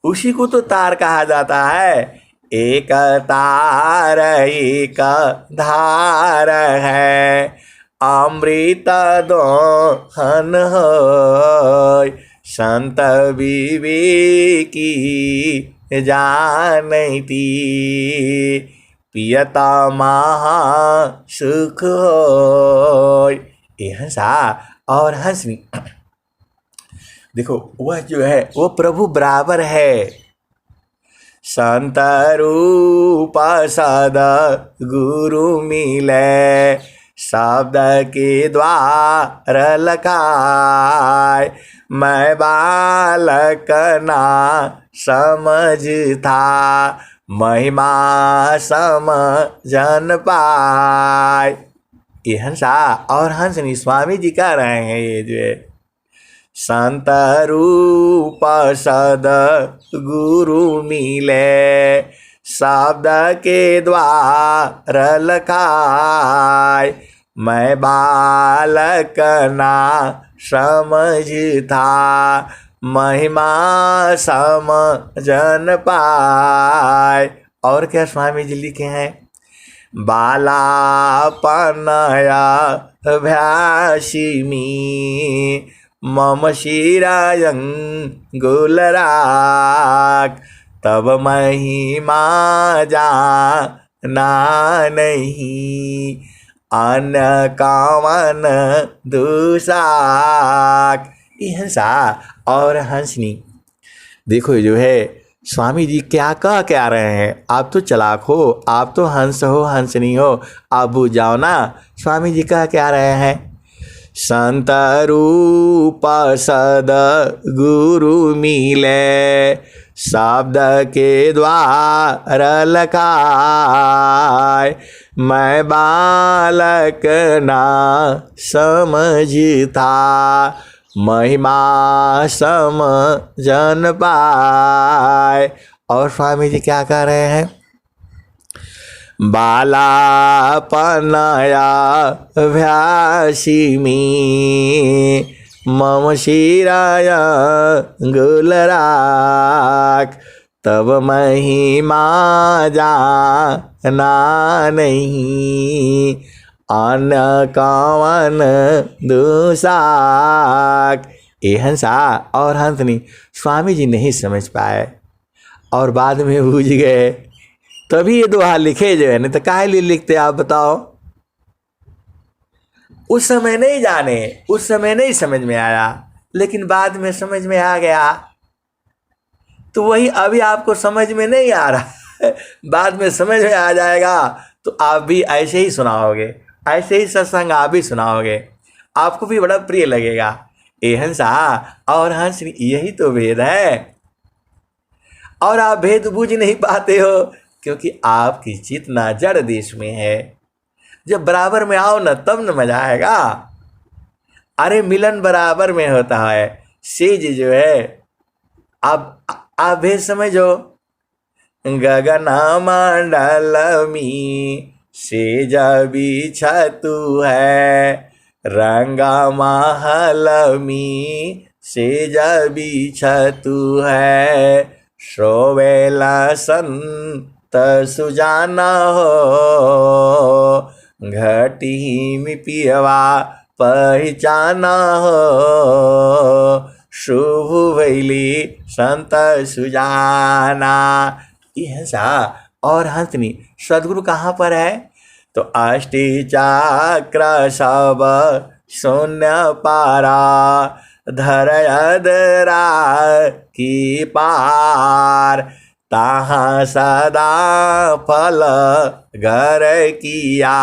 उसी को तो तार कहा जाता है। एक तार एक धार है, अमृत दोहन होय, संत विवेकी जानती, पियता महा सुख होय। ये हंसा और हंसनी, देखो वह जो है वो प्रभु बराबर है। संत रूप सदा गुरु मिले, शब्द के द्वार लखाय, मैं बालक ना समझ था, महिमा समझन पाय। ये हंसा और हंसनी स्वामी जी कह रहे हैं ये जो है। संत रूप सद गुरु मिले, शब्द के द्वार लखाय, मैं बालक ना समझ था, महिमा समझन पाए। और क्या स्वामी जी लिखे हैं, बालापनया भ्यासिमी मम शिरायंगुलराग, तब महिमा जाना नहीं अन्य कामन दुसाक। ये हंसा और हंसनी। देखो जो है स्वामी जी क्या कह क्या रहे हैं, आप तो चालाक हो, आप तो हंस हो हंसनी हो, आप बुझ जाओ ना। स्वामी जी कह क्या रहे हैं, संत रूप सद गुरु मिले शब्द के द्वार लखाए, मैं बालक ना समझता महिमा समझन पाए। और स्वामी जी क्या कह रहे हैं, बालापनया भ्यासिमी मम शिरायंगुलराग, तब महिमा जाना नहीं अन्य कामन दुसाक। ये हंसा और हंसनी स्वामी जी नहीं समझ पाए और बाद में बूझ गए, तभी ये दोहा लिखे जो है, नहीं तो काहे लिए लिखते आप बताओ। उस समय नहीं जाने, उस समय नहीं समझ में आया, लेकिन बाद में समझ में आ गया। तो वही अभी आपको समझ में नहीं आ रहा बाद में समझ में आ जाएगा तो आप भी ऐसे ही सुनाओगे, ऐसे ही सत्संग आप भी सुनाओगे, आपको भी बड़ा प्रिय लगेगा। ये हंसा और हंस, यही तो भेद है। और आप भेद बूझ नहीं पाते हो क्योंकि आपकी चेतना जड़ देश में है। जब बराबर में आओ ना तब न मजा आएगा। अरे मिलन बराबर में होता है। सेज जो है आप भेद समझो, गगन मंडल में सेज बिछतु है, रंगा महल में सेज बिछतु है, श्रोवेला संत सुजाना हो, घटी में पियवा पहचाना हो, शुभ भैली संत सुजाना। ये हंसा और हंसनी सदगुरु कहाँ पर है, तो अष्टी चक्र सब शून्य पारा, धरयदरा की पार, ताहाँ सदा फल घर किया,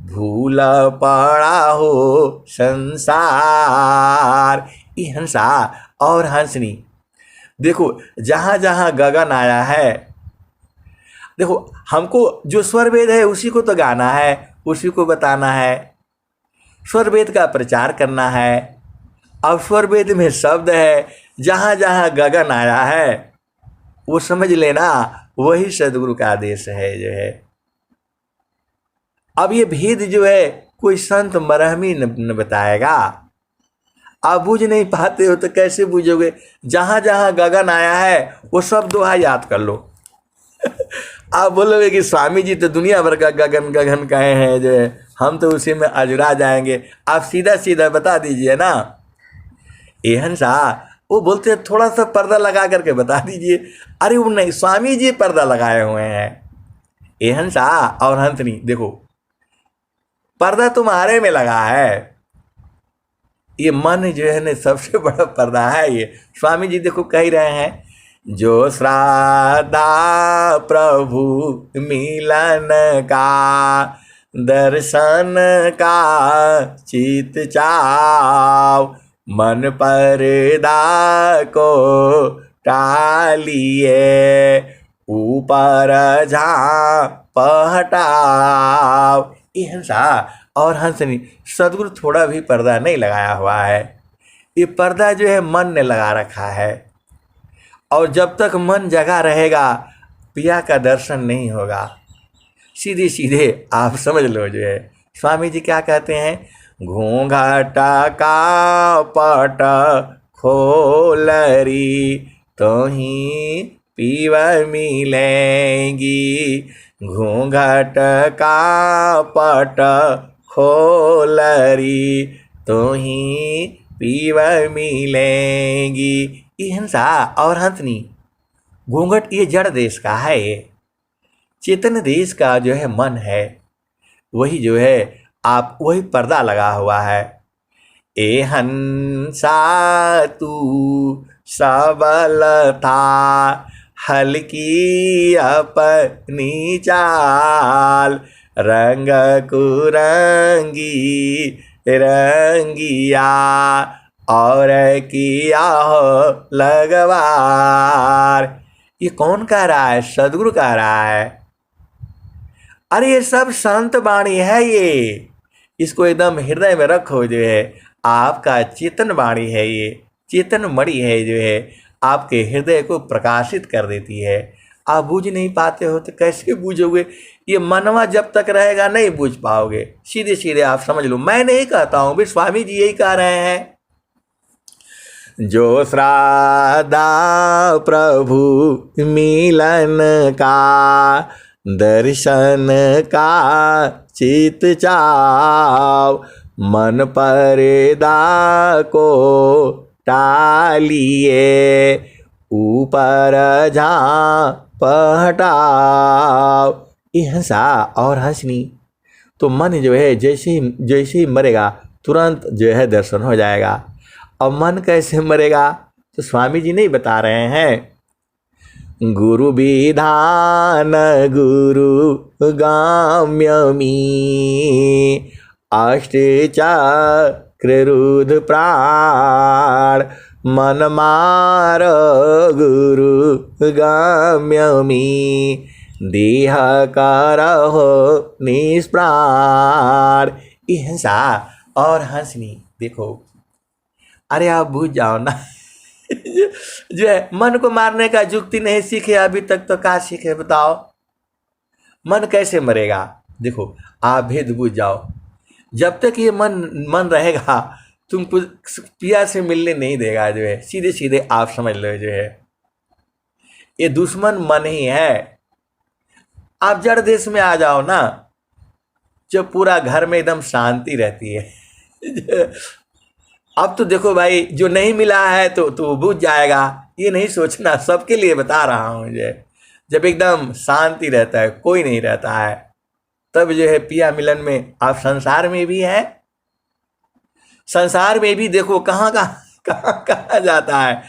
भूल पड़ा हो संसार। ये हंसा और हंसनी। देखो जहाँ जहाँ गगन आया है, देखो हमको जो स्वर वेद है उसी को तो गाना है, उसी को बताना है, स्वर वेद का प्रचार करना है। अब स्वर वेद में शब्द है, जहाँ जहाँ गगन आया है वो समझ लेना, वही सदगुरु का आदेश है जो है। अब ये भेद जो है कोई संत मरहमी न बताएगा, आप बूझ नहीं पाते हो तो कैसे बूझोगे। जहाँ जहाँ गगन आया है वो सब दोहा याद कर लो आप बोलोगे कि स्वामी जी तो दुनिया भर का गगन गगन कहे हैं जो है, हम तो उसी में अजुरा जाएंगे। आप सीधा सीधा बता दीजिए ना। ये हंसा वो बोलते हैं थोड़ा सा पर्दा लगा करके बता दीजिए। अरे वो नहीं, स्वामी जी पर्दा लगाए हुए हैं। ये हंसा और हंसनी, देखो पर्दा तुम्हारे में लगा है, ये मन जो है ना सबसे बड़ा पर्दा है। ये स्वामी जी देखो कह रहे हैं, जो श्राद्धा प्रभु मिलन का, दर्शन का चित चाव, मन पर्दा को टालिए, ऊपर झाँप हटाव। ये हंसा और हंसनी, सदगुरु थोड़ा भी पर्दा नहीं लगाया हुआ है। ये पर्दा जो है मन ने लगा रखा है, और जब तक मन जगा रहेगा पिया का दर्शन नहीं होगा। सीधे सीधे आप समझ लो जो है स्वामी जी क्या कहते हैं, घूंघट का पट खोलरी तोही पीव मिलेंगी, घूंघट का पट खोलरी तोही पीव मिलेंगी। ये हंसा और हंसनी, घूंघट ये जड़ देश का है, ये चेतन देश का जो है मन है, वही जो है आप वही पर्दा लगा हुआ है। ए हंसा तू सबलता हल्की अपनी चाल, रंग कुरंगी रंगिया और किया हो लगवार। ये कौन कह रहा है? सदगुरु कह रहा है। अरे ये सब संत वाणी है, ये इसको एकदम हृदय में रखो, जो है आपका चेतन वाणी है, ये चेतन मणि है, जो है आपके हृदय को प्रकाशित कर देती है। आप बूझ नहीं पाते हो तो कैसे बूझोगे? ये मनवा जब तक रहेगा नहीं बूझ पाओगे। सीधे सीधे आप समझ लो, मैं नहीं कहता हूँ, भी स्वामी जी यही कह रहे हैं। जो श्राद्धा प्रभु मिलन का, दर्शन का चित चाव, मन पर्दा को टालिए, ऊपर झाँप हटाओ। ये हंसा और हंसनी, तो मन जो है जैसे ही मरेगा तुरंत जो है दर्शन हो जाएगा। अब मन कैसे मरेगा तो स्वामी जी नहीं बता रहे हैं। गुरु विधान गुरु गाम्यमी, अष्टचक्र रुद्र प्राण, मन मार गुरु गाम्यमी, देह करहो निष्प्राण। ये हंसा और हंसनी, देखो अरे आप बूझ जाओ ना। जो है मन को मारने का जुक्ति नहीं सीखे अभी तक, तो क्या सीखे बताओ? मन कैसे मरेगा? देखो आप भेद बूझ जाओ। जब तक ये मन रहेगा तुमको पिया से मिलने नहीं देगा, जो है सीधे सीधे आप समझ लो, जो है ये दुश्मन मन ही है। आप जड़ देश में आ जाओ ना, जब पूरा घर में एकदम शांति रहती है। अब तो देखो भाई, जो नहीं मिला है तो बुझ जाएगा, ये नहीं सोचना, सबके लिए बता रहा हूँ। मुझे जब एकदम शांति रहता है, कोई नहीं रहता है, तब जो है पिया मिलन में आप संसार में भी है, संसार में भी देखो कहाँ कहाँ जाता है,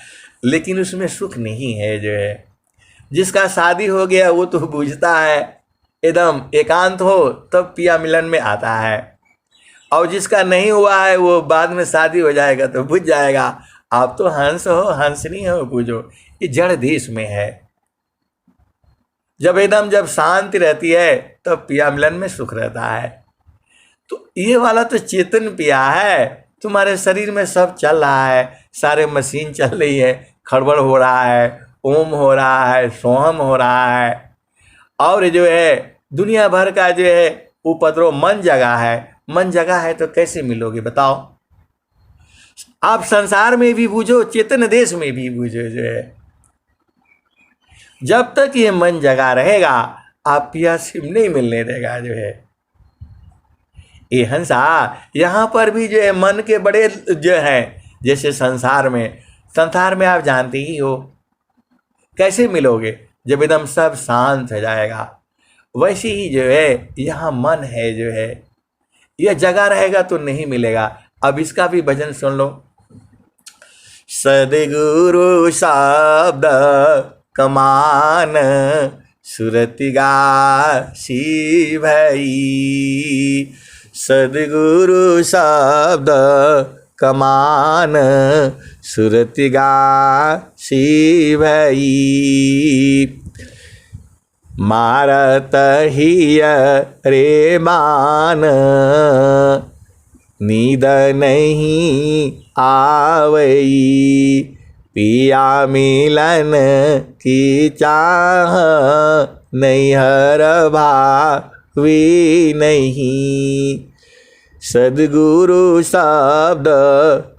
लेकिन उसमें सुख नहीं है। जो है जिसका शादी हो गया वो तो बूझता है, एकदम एकांत हो तब पिया मिलन में आता है, और जिसका नहीं हुआ है वो बाद में शादी हो जाएगा तो बुझ जाएगा। आप तो हंस हो, हंसनी हो, बूझो ये जड़ देश में है। जब शांति रहती है तब पिया मिलन में सुख रहता है। तो ये वाला तो चेतन पिया है, तुम्हारे शरीर में सब चल रहा है, सारे मशीन चल रही है, खड़बड़ हो रहा है, ओम हो रहा है, सोहम हो रहा है, और जो है दुनिया भर का जो है उपद्रव मन जगह है। मन जगह है तो कैसे मिलोगे बताओ? आप संसार में भी बूझो, चेतन देश में भी बूझो, जो है जब तक ये मन जगा रहेगा आप पिया से नहीं मिलने देगा। जो है ये हंसा, यहाँ पर भी जो है मन के बड़े जो है, जैसे संसार में आप जानते ही हो कैसे मिलोगे, जब एकदम सब शांत हो जाएगा। वैसे ही जो है यहाँ मन है, जो है यह जगह रहेगा तो नहीं मिलेगा। अब इसका भी भजन सुन लो। सदगुरु शब्द कमान, सुरति गासी भई, सदगुरु शब्द कमान, सुरति गासी भई, मारत हिय रे मान, नींद नहीं आवई, पिया मिलन की चाह, नैहर भावी नहीं, सद्गुरु शब्द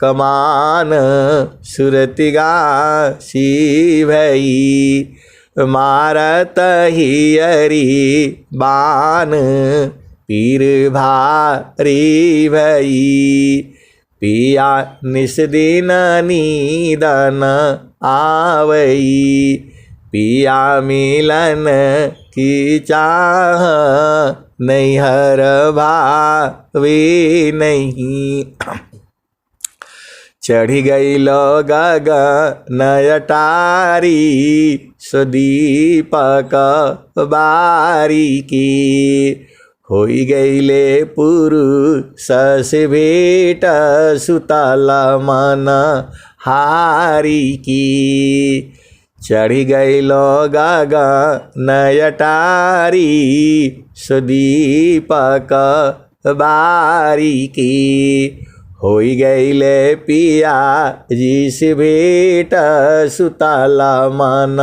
कमान सुरति गासी भई मारत हियरी बान पीर भारी भई पिया निस दिन नीदन आवई पिया मिलन की चाह नैहर भावे नहीं चढ़ी गई लो गगन अटारी सुदीपक बारी की होई गईले पुरुष से भेट सुतल मन हारी की चढ़ी गई लो गगन अटारी सुदीपक बारी की होई गईले पिया जिस भेट सुतल मन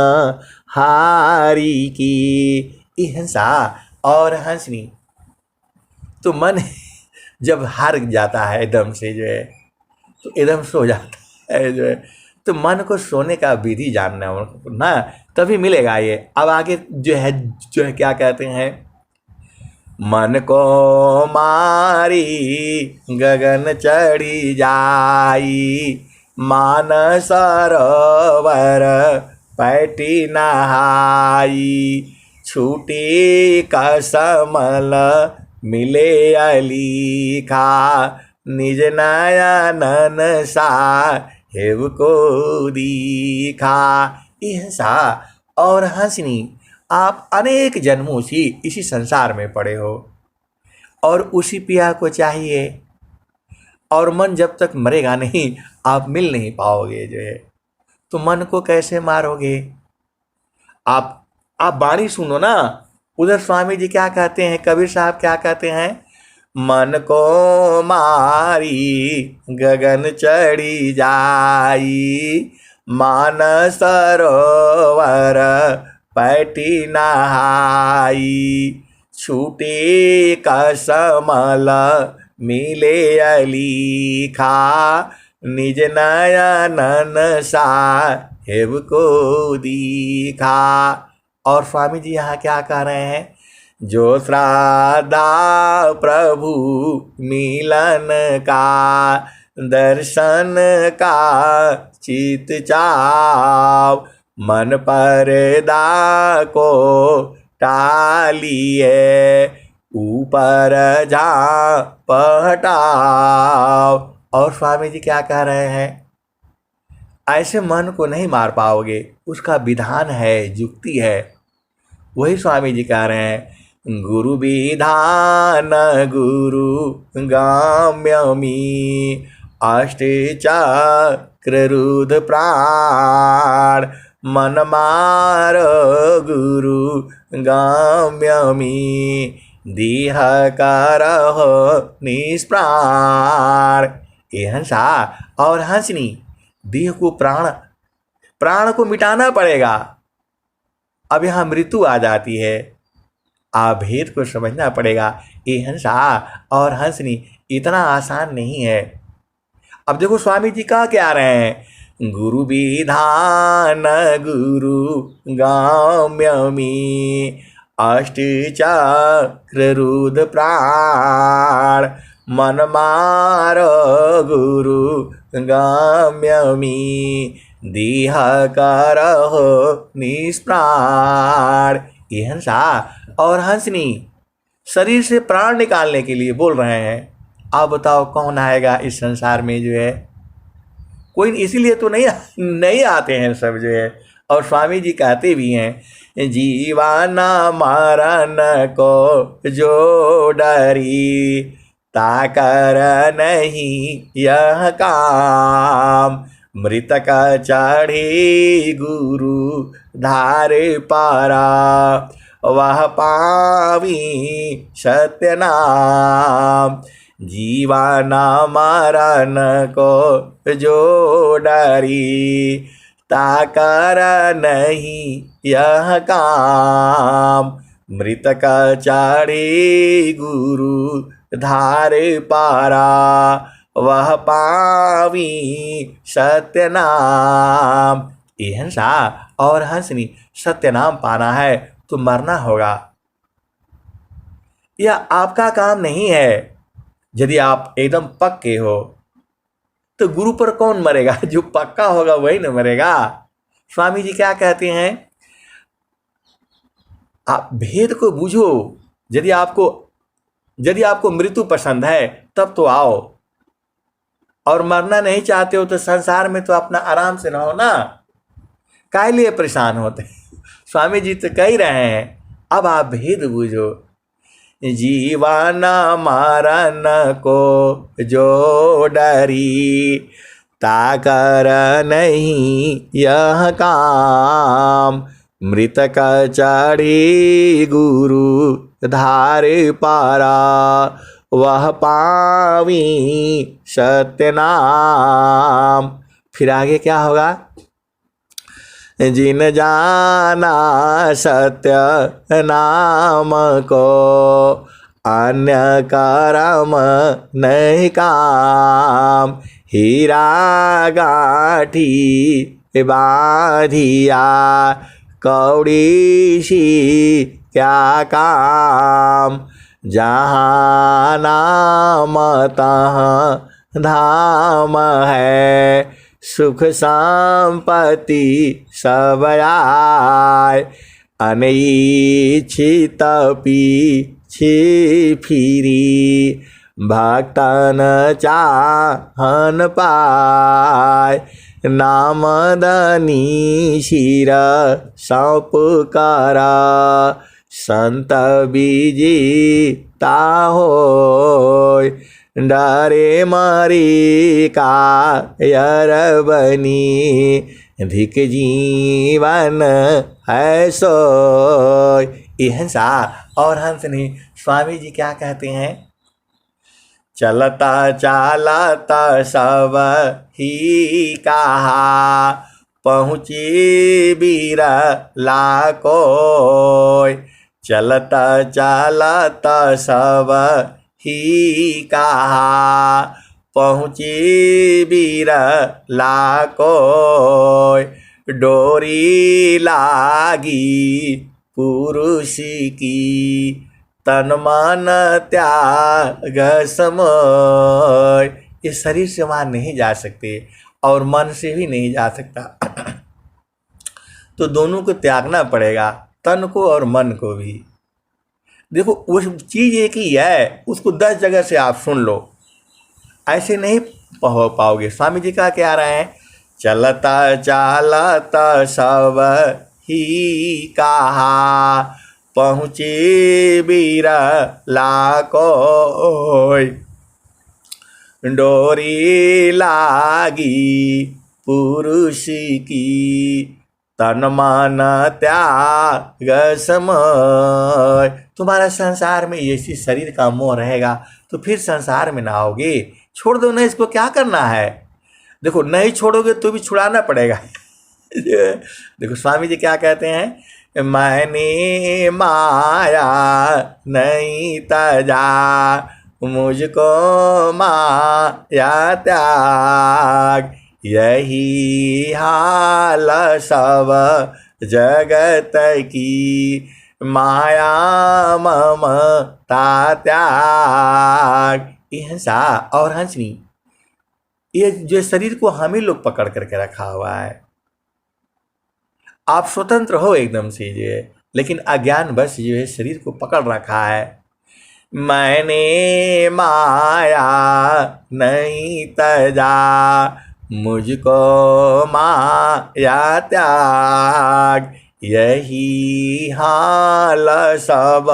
हारी की। हंसा और हंसनी तो मन जब हार जाता है एकदम से जो है तो एकदम सो जाता है जो है, तो मन को सोने का विधि जानना ना, तभी मिलेगा ये। अब आगे जो है क्या कहते हैं, मन को मारी गगन चढ़ी जाई मान सरोवर पैटी नहाई छूटी कसमल मिले अलीखा निज नयनन सा हेव को दीखा। हंसा और हंसनी आप अनेक जन्मों से इसी संसार में पड़े हो और उसी पिया को चाहिए, और मन जब तक मरेगा नहीं आप मिल नहीं पाओगे जो है, तो मन को कैसे मारोगे। आप वाणी सुनो ना, उधर स्वामी जी क्या कहते हैं, कबीर साहब क्या कहते हैं, मन को मारी गगन चढ़ी जाई मान सरोवर पैटी नहाई छूटे कसमल मिले अलीखा निज नयनन सा हेव को दीखा। और स्वामी जी यहाँ क्या कह रहे हैं, जो श्राद्धा प्रभु मिलन का दर्शन का चित चाव मन पर्दा को टालिए ऊपर जा पहटाव। और स्वामी जी क्या कह रहे हैं, ऐसे मन को नहीं मार पाओगे, उसका विधान है, युक्ति है। वही स्वामी जी कह रहे हैं, गुरु विधान गुरु गाम्यमी अष्टचक्र रुद्र प्राण मन मार गुरु गाम्यमी दीह करहो निष्प्राण। हंसा और हंसनी, देह को प्राण को मिटाना पड़ेगा। अब यहाँ मृत्यु आ जाती है, भेद को समझना पड़ेगा। हंसा और हंसनी इतना आसान नहीं है। अब देखो स्वामी जी कह के आ रहे हैं, गुरु विधान गुरु गाम्यमी अष्टचक्र रुद्र प्राण मन मार गुरु गाम्यमी दीह करहो निष्प्राण। हंसा और हंसनी शरीर से प्राण निकालने के लिए बोल रहे हैं। आप बताओ कौन आएगा इस संसार में जो है, कोई इसीलिए तो नहीं आते हैं सब जो है। और स्वामी जी कहते भी हैं, जीवाना मरण को जो डरी ताकर नहीं यह काम मृतक चढ़ी गुरु धारे पारा वह पावी सत्य नाम। जीवाना मरण को जो डरी ताकर नहीं यह काम मृतक चढ़ी गुरु धारे पारा वह पावी सत्य नाम। ये हंसा और हंसनी सत्य नाम पाना है तो मरना होगा। यह आपका काम नहीं है। यदि आप एकदम पक्के हो तो गुरु पर कौन मरेगा? जो पक्का होगा वही न मरेगा। स्वामी जी क्या कहते हैं? आप भेद को बूझो। यदि आपको मृत्यु पसंद है तब तो आओ, और मरना नहीं चाहते हो तो संसार में तो अपना आराम से रहो ना, काहे लिए परेशान होते? स्वामी जी तो कह रहे हैं अब आप भेद बूझो। जीवन मरण को जो डरी ताकर नहीं यह काम। मृतक चढ़ी गुरु धारे पारा वह पावी सत्य नाम। फिर आगे क्या होगा? जिन जाना सत्य नाम को अन्य कर्म नहीं काम। हीरा गाठी बाधिया कौड़ी सी क्या काम। जहाँ नाम तहाँ धाम है सुख संपत्ति सब आए। अनिच्छित पीछे फिरी भक्तन चाहन पाए। नाम दनी शिर सौंप कर संत बीजीता होय। डरे मरी कायर बनी धिक जीवन है सोय। ये हंसा और हंसनी स्वामी जी क्या कहते हैं? चलता चालता सब ही कहा पहुँची बीर लाकोय। चलता चालता सब ही कहा पहुँची बीर लाकोय। डोरी लागी पुरुष की तन मन त्याग समय। ये शरीर से वहाँ नहीं जा सकते और मन से भी नहीं जा सकता। तो दोनों को त्यागना पड़ेगा, तन को और मन को भी। देखो वो चीज़ एक ही है, उसको 10 जगह से आप सुन लो, ऐसे नहीं हो पाओगे। स्वामी जी का क्या रहे हैं? चलता चालता सब ही कहा पहुँचे बीर लाकोय। डोरी लागी पुरुष की तन मन त्याग समय। तुम्हारा संसार में ऐसी शरीर का मोह रहेगा तो फिर संसार में ना आओगे। छोड़ दो ना, इसको क्या करना है? देखो नहीं छोड़ोगे तो भी छुड़ाना पड़ेगा। देखो स्वामी जी क्या कहते हैं? मैंने माया नहीं तजा मुझको माया त्याग। यही हाल सब जगत की माया ममता त्याग। ये हंसा और हंसनी, ये जो शरीर को हम ही लोग पकड़ करके रखा हुआ है। आप स्वतंत्र हो एकदम से ये, लेकिन अज्ञान बस जो है शरीर को पकड़ रखा है। मैंने माया नहीं तजा मुझको माया त्याग। यही हाल सब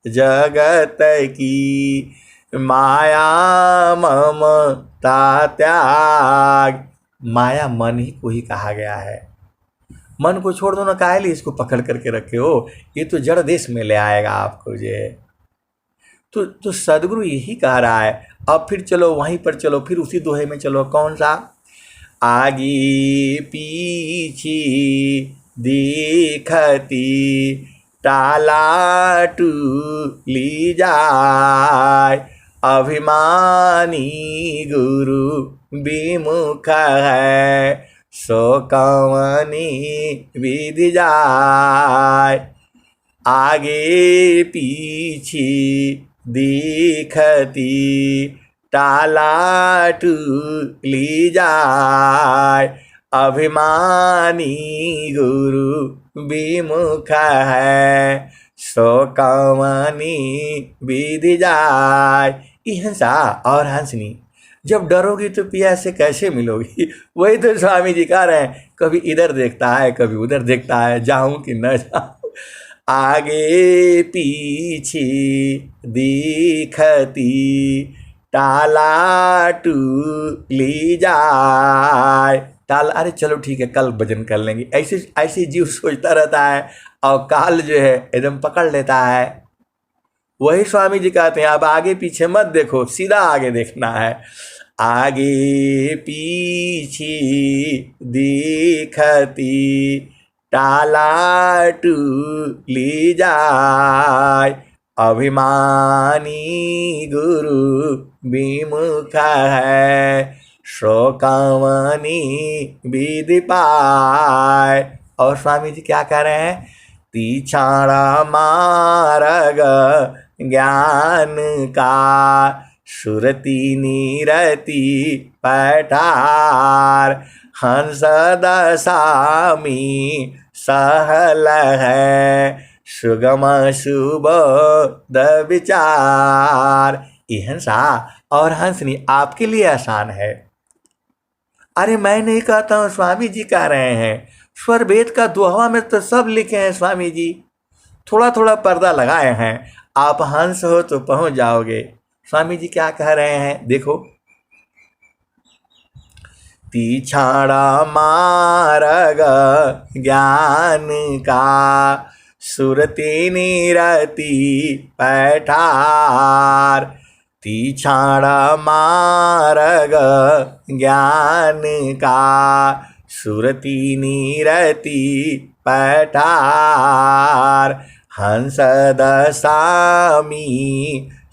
जगत की माया ममता त्याग। माया मन ही को ही कहा गया है। मन को छोड़ दो ना, काहे लिए इसको पकड़ करके रखे हो? ये तो जड़ देश में ले आएगा आपको जे। तो सदगुरु यही कह रहा है। अब फिर चलो वहीं पर चलो, फिर उसी दोहे में चलो। कौन सा? आगे पीछे दिखती टाला टूली जाए। अभिमानी गुरु विमुख है, सो कवनी विधि जाय। आगे पीछे दिखती टाला टूली जाय। अभिमानी गुरु विमुख है, सो कवनी विधि जाय। ये हंसा और हंसनी, जब डरोगी तो पिया से कैसे मिलोगी? वही तो स्वामी जी कह रहे हैं, कभी इधर देखता है कभी उधर देखता है, जाऊं कि न जाऊं। आगे पीछे दिखती टाला टूली जाय। टाल, अरे चलो ठीक है कल भजन कर लेंगे, ऐसे ऐसे जीव सोचता रहता है और काल जो है एकदम पकड़ लेता है। वही स्वामी जी कहते हैं अब आगे पीछे मत देखो, सीधा आगे देखना है। आगे पीछे दिखती टाला टूली जाय। अभिमानी गुरु विमुख है, सो कवनी विधि पाय। और स्वामी जी क्या कह रहे हैं? तीक्षण मार्ग ज्ञान का, सुरति नीरति पठार। हंस दशामी सहल है, सुगम सुबोध विचार। ये हंसा और हंसनी आपके लिए आसान है। अरे मैं नहीं कहता हूँ, स्वामी जी कह रहे हैं। स्वर वेद का दोहा में तो सब लिखे हैं स्वामी जी, थोड़ा थोड़ा पर्दा लगाए हैं। आप हंस हो तो पहुंच जाओगे। स्वामी जी क्या कह रहे हैं देखो। तीक्षण मार्ग ज्ञान का, सुरति नीरति पठार। तीक्षण मार्ग ज्ञान का, सुरति नीरति पठार। हंस दशामी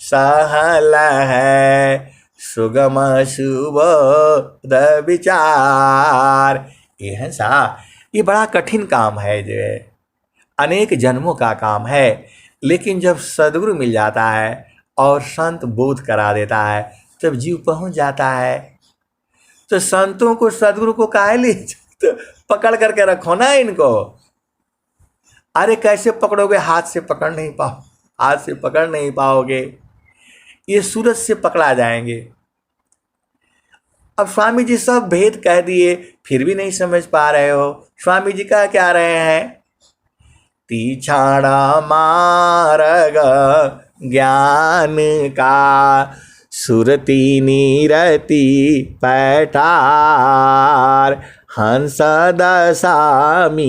सहल है, सुगम सुबोध विचार। ये हंसा, ये बड़ा कठिन काम है, जो है अनेक जन्मों का काम है। लेकिन जब सद्गुरु मिल जाता है और संत बोध करा देता है तब जीव पहुंच जाता है। तो संतों को सद्गुरु को काहे ले तो पकड़ करके रखो ना इनको। अरे कैसे पकड़ोगे? हाथ से पकड़ नहीं पाओ, हाथ से पकड़ नहीं पाओगे, ये सूरज से पकड़ा जाएंगे। अब स्वामी जी सब भेद कह दिए फिर भी नहीं समझ पा रहे हो। स्वामी जी कह क्या रहे हैं? तीक्षण मार्ग ज्ञान का, सुरति नीरति पठार। हंस दशामी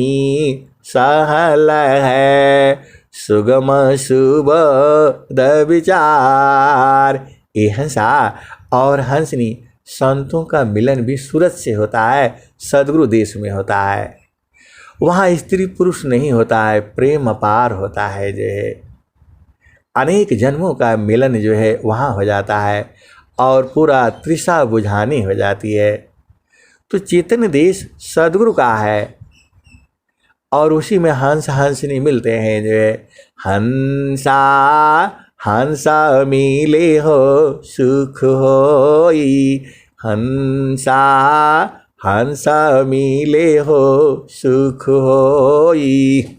सहल है, सुगम सुबोध विचार। ये हंसा और हंसनी, संतों का मिलन भी सूरत से होता है, सद्गुरु देश में होता है। वहाँ स्त्री पुरुष नहीं होता है, प्रेम अपार होता है। जो है अनेक जन्मों का मिलन जो है वहाँ हो जाता है और पूरा तृषा बुझानी हो जाती है। तो चेतन देश सद्गुरु का है और उसी में हंस हंसनी मिलते हैं। जो है हंसा हंसा मिले हो सुख होई, हंसा हंसा मिले हो सुख होई।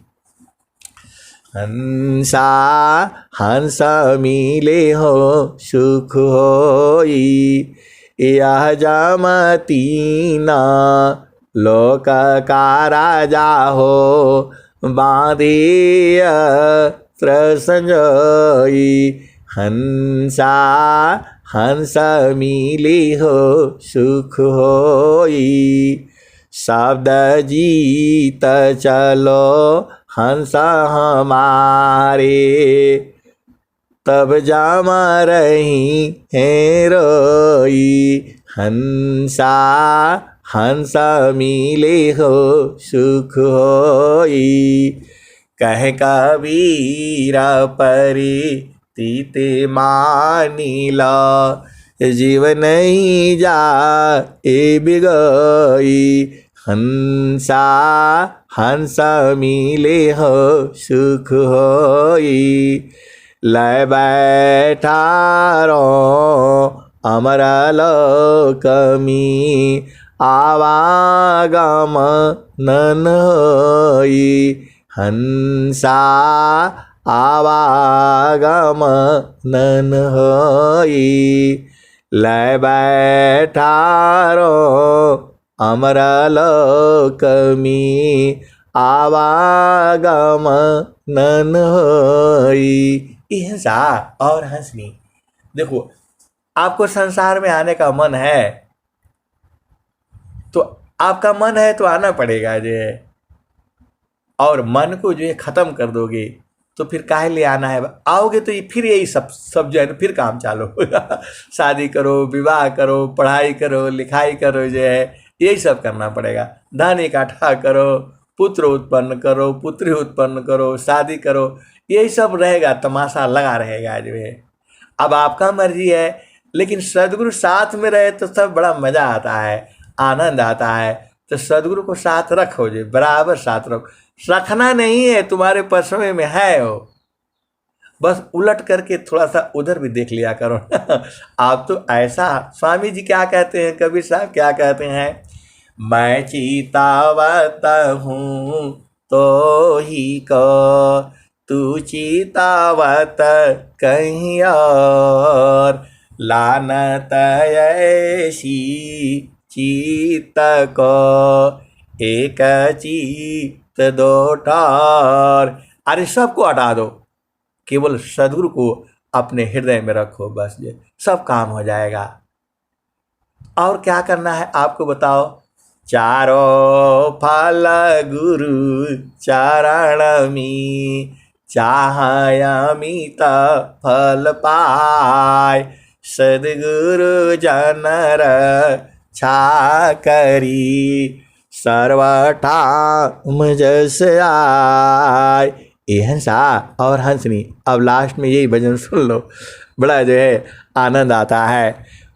हंसा हंसा मिले हो सुख होई। यह जमतीना लोक का राजा हो, बांधिय संजोई। हंसा हंसा मिली हो सुख होई। शब्द जीत चलो हंसा हमारे, तब जामा रही है रोई। हंसा हंसा मिले हो सुख होई। कह कबीर परी तीते मानिला जीव नहीं जा ए बिगई हंसा हंस मिले हो सुख होई लय बैठा रो अमरा लोकमी आवागम नन होई हंसा आवागम नन होई लय बैठा रो अमरा लोकमी आवागम नन होई। ये हंसा और हंसनी। देखो, आपको संसार में आने का मन है तो आपका मन है तो आना पड़ेगा जो है, और मन को जो है खत्म कर दोगे तो फिर काहे लिए आना है। आओगे तो ये फिर यही सब जो है ना फिर काम चालू होगा। शादी करो, विवाह करो, पढ़ाई करो, लिखाई करो, जो है यही सब करना पड़ेगा। धन इकट्ठा करो, पुत्र उत्पन्न करो, पुत्री उत्पन्न करो, शादी करो, यही सब रहेगा, तमाशा लगा रहेगा जो है। अब आपका मर्जी है, लेकिन सदगुरु साथ में रहे तो सब बड़ा मजा आता है, आनंद आता है। तो सदगुरु को साथ रखो जी, बराबर साथ रखो। रखना नहीं है, तुम्हारे पसवे में है वो, बस उलट करके थोड़ा सा उधर भी देख लिया करो। आप तो ऐसा, स्वामी जी क्या कहते हैं, कबीर साहब क्या कहते हैं, मैं चीतावत हूँ तो ही को तू चीतावत कहीं और लानत ऐसी चीत को एक चीत दो ठार। अरे सबको हटा दो, केवल सदगुरु को अपने हृदय में रखो, बस ये सब काम हो जाएगा। और क्या करना है आपको बताओ। चारों फल गुरु चरण में चाहयामित फल पाय सदगुरु जनर छा करी सर्वठाम जस आय। ये हंसा और हंसनी। अब लास्ट में यही भजन सुन लो, बड़ा जो है आनंद आता है।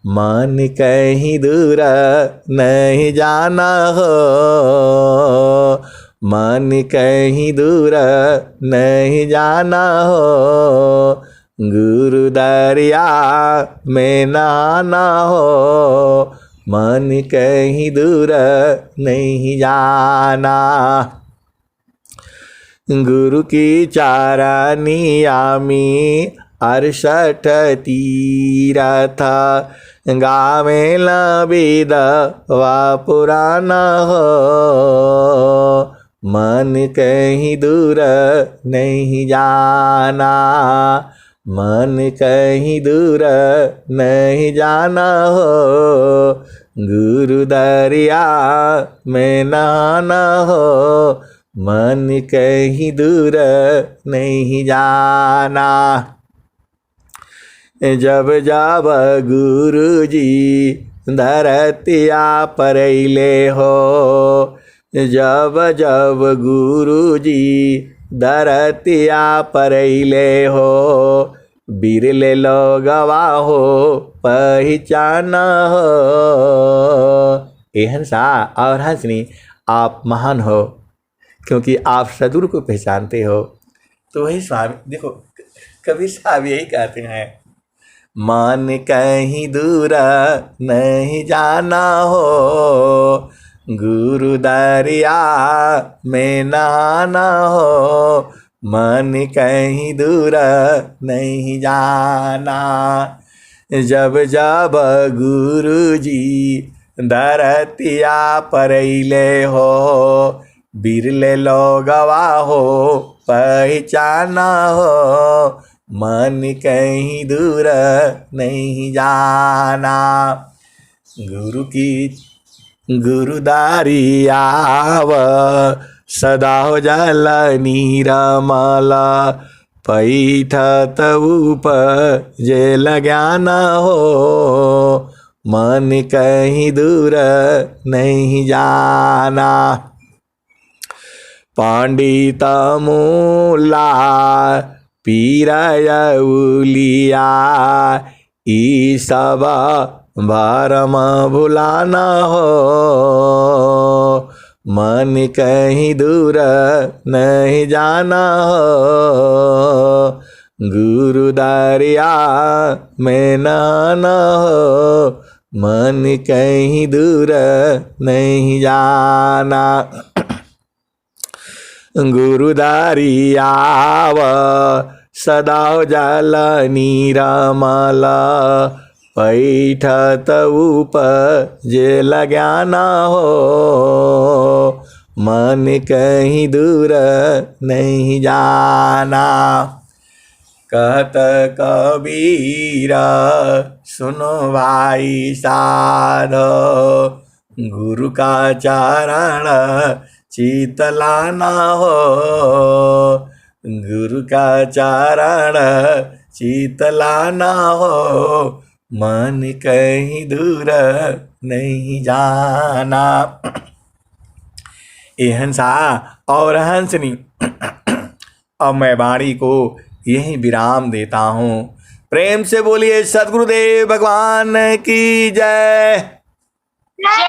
मन कहीं दूर नहीं जाना हो, मन कहीं दूर नहीं जाना हो, गुरु दरिया में नहाना हो, मन कहीं दूर नहीं जाना। गुरु की चारनिया में 68 तीरथ गावेल वेद व पुराण हो, मन कहीं दूर नहीं जाना, मन कहीं दूर नहीं जाना हो, गुरु दरिया में नहाना हो, मन कहीं दूर नहीं जाना। जब जब गुरु जी धरतिया परैले हो, जब जब गुरु जी धरतिया परैले हो, बिरले लोगवा हो पहचाना हो। ए हंसा और हंसनी, आप महान हो क्योंकि आप सदगुरु को पहचानते हो। तो वही स्वामी, देखो कबीर साहब यही कहते हैं, मन कहीं दूर नहीं जाना हो, गुरु दरिया में नहाना हो, मन कहीं दूर नहीं जाना। जब जब गुरु जी धरतिया परैले हो, बिरले लोगवा हो पहचाना हो, मन कहीं दूर नहीं जाना। गुरु की गुरुदारी आव सदा हो जल नीरमल, पैठत उपजेल ज्ञान हो, मन कहीं दूर नहीं जाना। पंडित मूला पीरायउलिया ई सब भरम भुलाना हो, मन कहीं दूर नहीं जाना हो, गुरु दरिया में नहाना हो, मन कहीं दूर नहीं जाना। गुरु दरियाव सदा जल नीरमल, पैठत उपजेल ज्ञाना हो, मन कहीं दूर नहीं जाना। कहत कबीर सुनो भाई साधो, गुरु का चरण चितलाना हो, गुरु का चरण चितलाना हो, मन कहीं दूर नहीं जाना। ए हंसा और हंसनी, अब मैं वाणी को यही विराम देता हूँ। प्रेम से बोलिए सद्गुरुदेव भगवान की जय। जय।